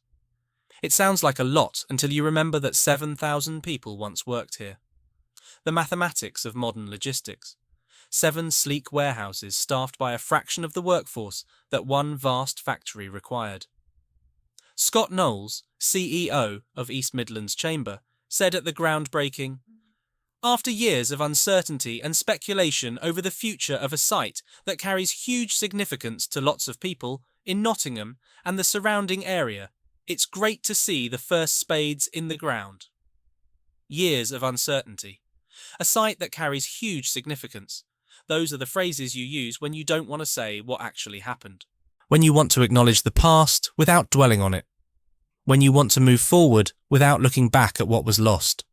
It sounds like a lot until you remember that 7,000 people once worked here. The mathematics of modern logistics. 7 sleek warehouses staffed by a fraction of the workforce that one vast factory required. Scott Knowles, CEO of East Midlands Chamber, said at the groundbreaking, "After years of uncertainty and speculation over the future of a site that carries huge significance to lots of people in Nottingham and the surrounding area, it's great to see the first spades in the ground." Years of uncertainty. A site that carries huge significance. Those are the phrases you use when you don't want to say what actually happened. When you want to acknowledge the past without dwelling on it. When you want to move forward without looking back at what was lost.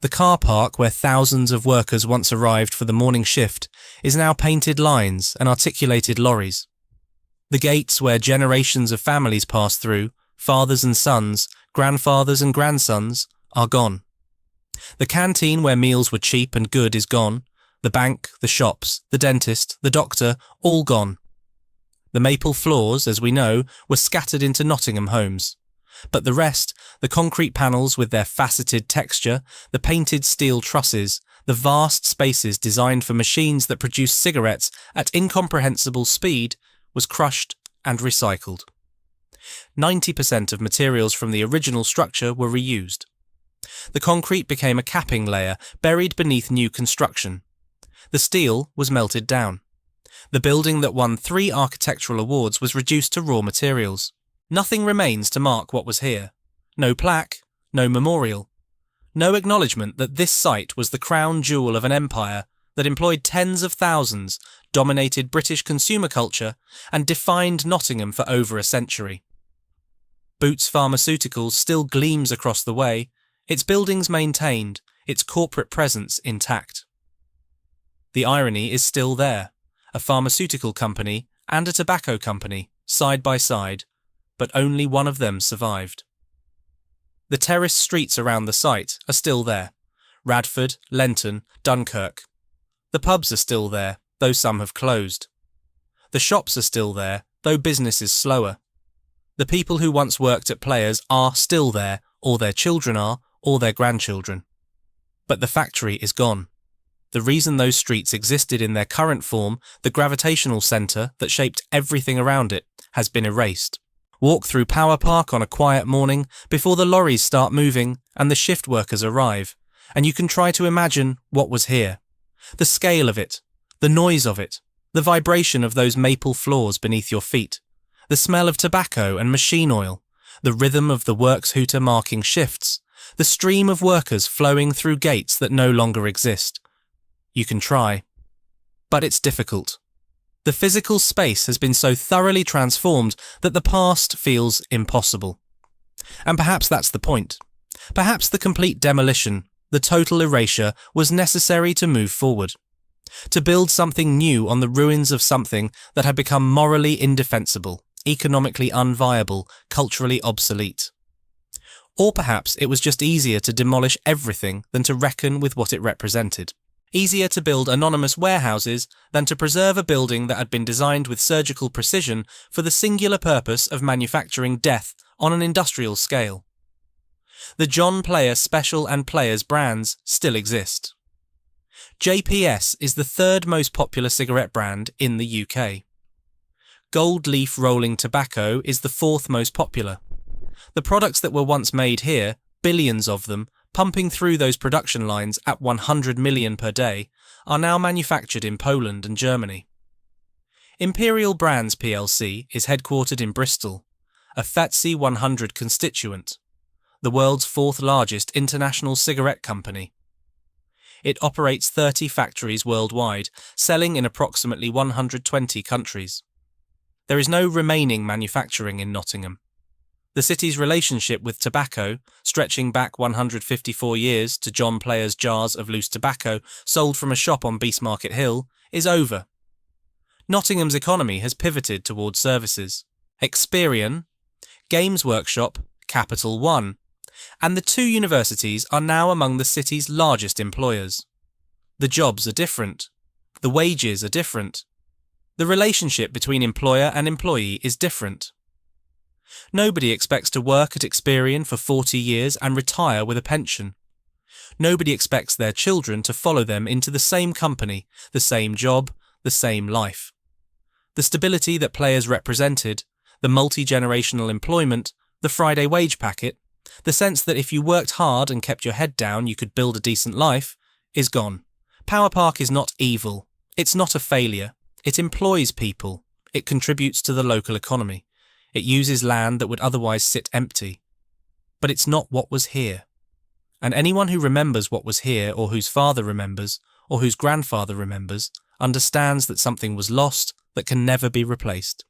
The car park where thousands of workers once arrived for the morning shift is now painted lines and articulated lorries. The gates where generations of families passed through, fathers and sons, grandfathers and grandsons, are gone. The canteen where meals were cheap and good is gone. The bank, the shops, the dentist, the doctor, all gone. The maple floors, as we know, were scattered into Nottingham homes. But the rest, the concrete panels with their faceted texture, the painted steel trusses, the vast spaces designed for machines that produce cigarettes at incomprehensible speed, was crushed and recycled. 90% of materials from the original structure were reused. The concrete became a capping layer buried beneath new construction. The steel was melted down. The building that won 3 architectural awards was reduced to raw materials. Nothing remains to mark what was here. No plaque, no memorial. No acknowledgement that this site was the crown jewel of an empire that employed tens of thousands, dominated British consumer culture, and defined Nottingham for over a century. Boots Pharmaceuticals still gleams across the way, its buildings maintained, its corporate presence intact. The irony is still there. A pharmaceutical company and a tobacco company, side by side, but only one of them survived. The terraced streets around the site are still there. Radford, Lenton, Dunkirk. The pubs are still there, though some have closed. The shops are still there, though business is slower. The people who once worked at Players are still there, or their children are, or their grandchildren. But the factory is gone. The reason those streets existed in their current form, the gravitational centre that shaped everything around it, has been erased. Walk through Power Park on a quiet morning before the lorries start moving and the shift workers arrive, and you can try to imagine what was here. The scale of it, the noise of it, the vibration of those maple floors beneath your feet, the smell of tobacco and machine oil, the rhythm of the works hooter marking shifts, the stream of workers flowing through gates that no longer exist. You can try, but it's difficult. The physical space has been so thoroughly transformed that the past feels impossible. And perhaps that's the point. Perhaps the complete demolition, the total erasure, was necessary to move forward, to build something new on the ruins of something that had become morally indefensible, economically unviable, culturally obsolete. Or perhaps it was just easier to demolish everything than to reckon with what it represented. Easier to build anonymous warehouses than to preserve a building that had been designed with surgical precision for the singular purpose of manufacturing death on an industrial scale. The John Player Special and Players brands still exist. JPS is the 3rd most popular cigarette brand in the UK. Gold Leaf Rolling Tobacco is the 4th most popular. The products that were once made here, billions of them, pumping through those production lines at 100 million per day, are now manufactured in Poland and Germany. Imperial Brands plc is headquartered in Bristol, a FTSE 100 constituent, the world's 4th largest international cigarette company. It operates 30 factories worldwide, selling in approximately 120 countries. There is no remaining manufacturing in Nottingham. The city's relationship with tobacco, stretching back 154 years to John Player's jars of loose tobacco sold from a shop on Beastmarket Hill, is over. Nottingham's economy has pivoted towards services. Experian, Games Workshop, Capital One, and the 2 universities are now among the city's largest employers. The jobs are different. The wages are different. The relationship between employer and employee is different. Nobody expects to work at Experian for 40 years and retire with a pension. Nobody expects their children to follow them into the same company, the same job, the same life. The stability that Players represented, the multi-generational employment, the Friday wage packet, the sense that if you worked hard and kept your head down you could build a decent life, is gone. Power Park is not evil. It's not a failure. It employs people. It contributes to the local economy. It uses land that would otherwise sit empty. But it's not what was here. And anyone who remembers what was here, or whose father remembers, or whose grandfather remembers, understands that something was lost that can never be replaced.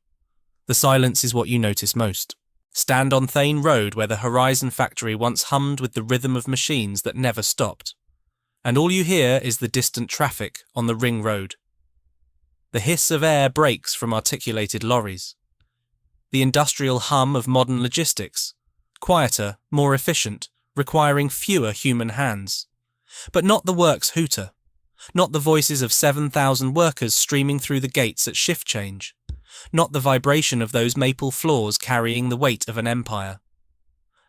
The silence is what you notice most. Stand on Thane Road where the Horizon factory once hummed with the rhythm of machines that never stopped, and all you hear is the distant traffic on the ring road. The hiss of air breaks from articulated lorries. The industrial hum of modern logistics, quieter, more efficient, requiring fewer human hands. But not the work's hooter, not the voices of 7,000 workers streaming through the gates at shift change, not the vibration of those maple floors carrying the weight of an empire.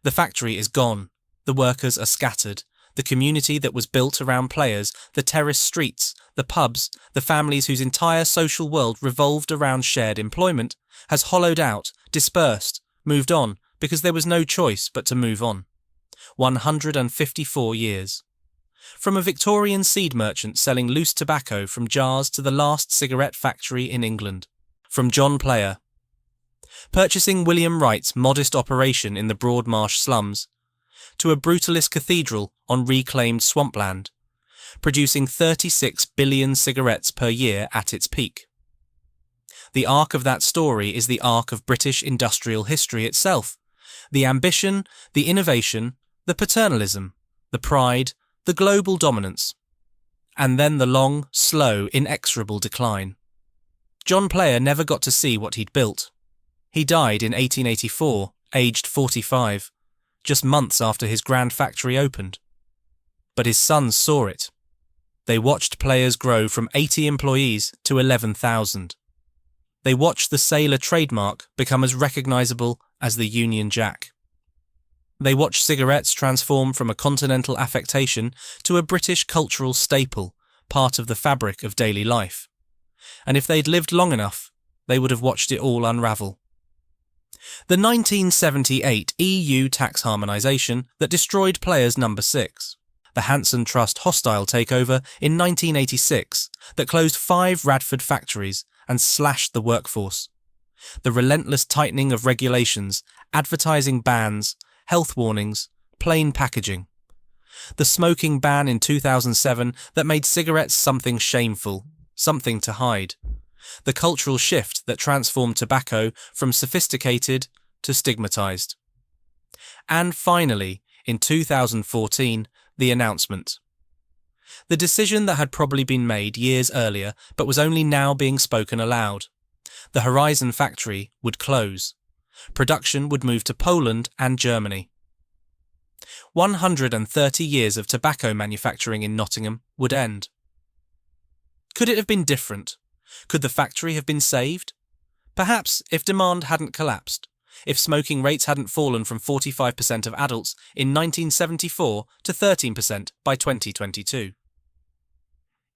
The factory is gone, the workers are scattered, the community that was built around players, the terraced streets, the pubs, the families whose entire social world revolved around shared employment, has hollowed out, dispersed, moved on, because there was no choice but to move on. 154 years. From a Victorian seed merchant selling loose tobacco from jars to the last cigarette factory in England. From John Player. Purchasing William Wright's modest operation in the Broadmarsh slums, to a brutalist cathedral on reclaimed swampland, producing 36 billion cigarettes per year at its peak. The arc of that story is the arc of British industrial history itself, the ambition, the innovation, the paternalism, the pride, the global dominance, and then the long, slow, inexorable decline. John Player never got to see what he'd built. He died in 1884, aged 45, just months after his grand factory opened. But his sons saw it. They watched Players grow from 80 employees to 11,000. They watched the sailor trademark become as recognisable as the Union Jack. They watched cigarettes transform from a continental affectation to a British cultural staple, part of the fabric of daily life. And if they'd lived long enough, they would have watched it all unravel. The 1978 EU tax harmonisation that destroyed Players number 6. The Hanson Trust hostile takeover in 1986 that closed 5 Radford factories and slashed the workforce. The relentless tightening of regulations, advertising bans, health warnings, plain packaging. The smoking ban in 2007 that made cigarettes something shameful, something to hide. The cultural shift that transformed tobacco from sophisticated to stigmatized. And finally, in 2014, the announcement. The decision that had probably been made years earlier but was only now being spoken aloud. The Horizon factory would close. Production would move to Poland and Germany. 130 years of tobacco manufacturing in Nottingham would end. Could it have been different? Could the factory have been saved? Perhaps if demand hadn't collapsed, if smoking rates hadn't fallen from 45% of adults in 1974 to 13% by 2022.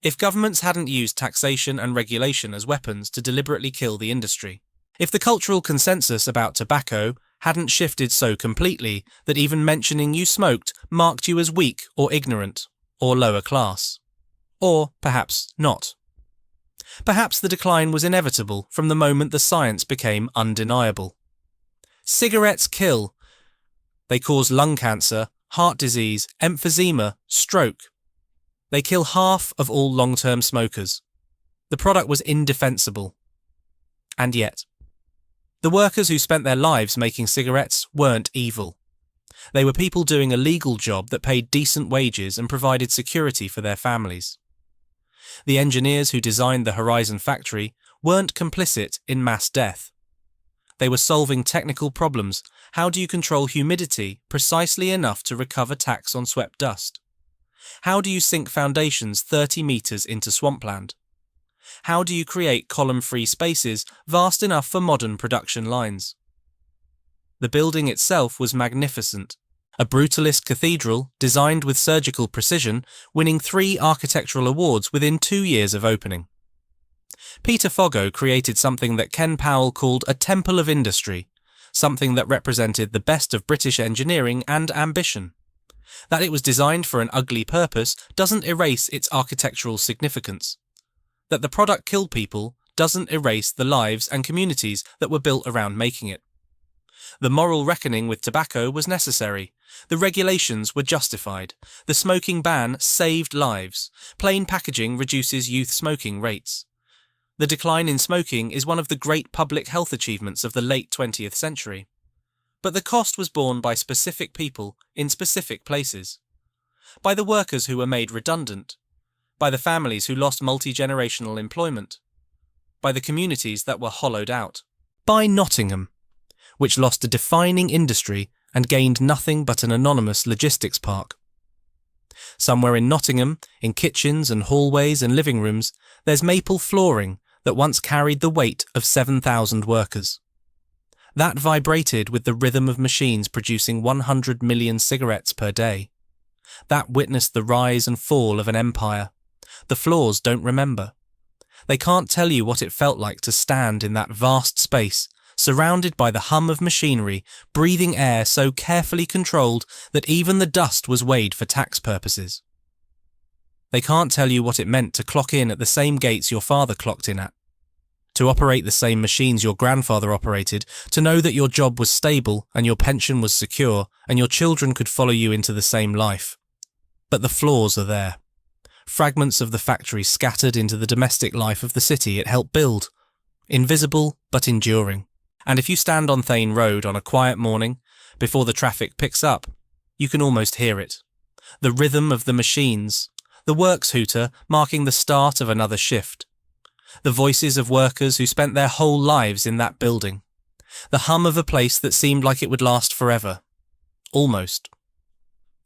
If governments hadn't used taxation and regulation as weapons to deliberately kill the industry. If the cultural consensus about tobacco hadn't shifted so completely that even mentioning you smoked marked you as weak or ignorant or lower class. Or perhaps not. Perhaps the decline was inevitable from the moment the science became undeniable. Cigarettes kill. They cause lung cancer, heart disease, emphysema, stroke. They kill half of all long-term smokers. The product was indefensible. And yet, the workers who spent their lives making cigarettes weren't evil. They were people doing a legal job that paid decent wages and provided security for their families. The engineers who designed the Horizon factory weren't complicit in mass death. They were solving technical problems. How do you control humidity precisely enough to recover tax on swept dust? How do you sink foundations 30 metres into swampland? How do you create column-free spaces vast enough for modern production lines? The building itself was magnificent. A brutalist cathedral designed with surgical precision, winning 3 architectural awards within 2 years of opening. Peter Foggo created something that Ken Powell called a temple of industry, something that represented the best of British engineering and ambition. That it was designed for an ugly purpose doesn't erase its architectural significance. That the product killed people doesn't erase the lives and communities that were built around making it. The moral reckoning with tobacco was necessary. The regulations were justified. The smoking ban saved lives. Plain packaging reduces youth smoking rates. The decline in smoking is one of the great public health achievements of the late 20th century. But the cost was borne by specific people in specific places. By the workers who were made redundant. By the families who lost multi-generational employment. By the communities that were hollowed out. By Nottingham, which lost a defining industry and gained nothing but an anonymous logistics park. Somewhere in Nottingham, in kitchens and hallways and living rooms, there's maple flooring that once carried the weight of 7,000 workers. That vibrated with the rhythm of machines producing 100 million cigarettes per day. That witnessed the rise and fall of an empire. The floors don't remember. They can't tell you what it felt like to stand in that vast space, surrounded by the hum of machinery, breathing air so carefully controlled that even the dust was weighed for tax purposes. They can't tell you what it meant to clock in at the same gates your father clocked in at, to operate the same machines your grandfather operated, to know that your job was stable and your pension was secure and your children could follow you into the same life. But the flaws are there. Fragments of the factory scattered into the domestic life of the city it helped build. Invisible but enduring. And if you stand on Thane Road on a quiet morning, before the traffic picks up, you can almost hear it. The rhythm of the machines, the works hooter marking the start of another shift. The voices of workers who spent their whole lives in that building. The hum of a place that seemed like it would last forever. Almost.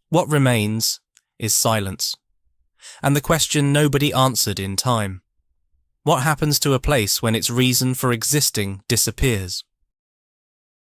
What remains is silence. And the question nobody answered in time. What happens to a place when its reason for existing disappears?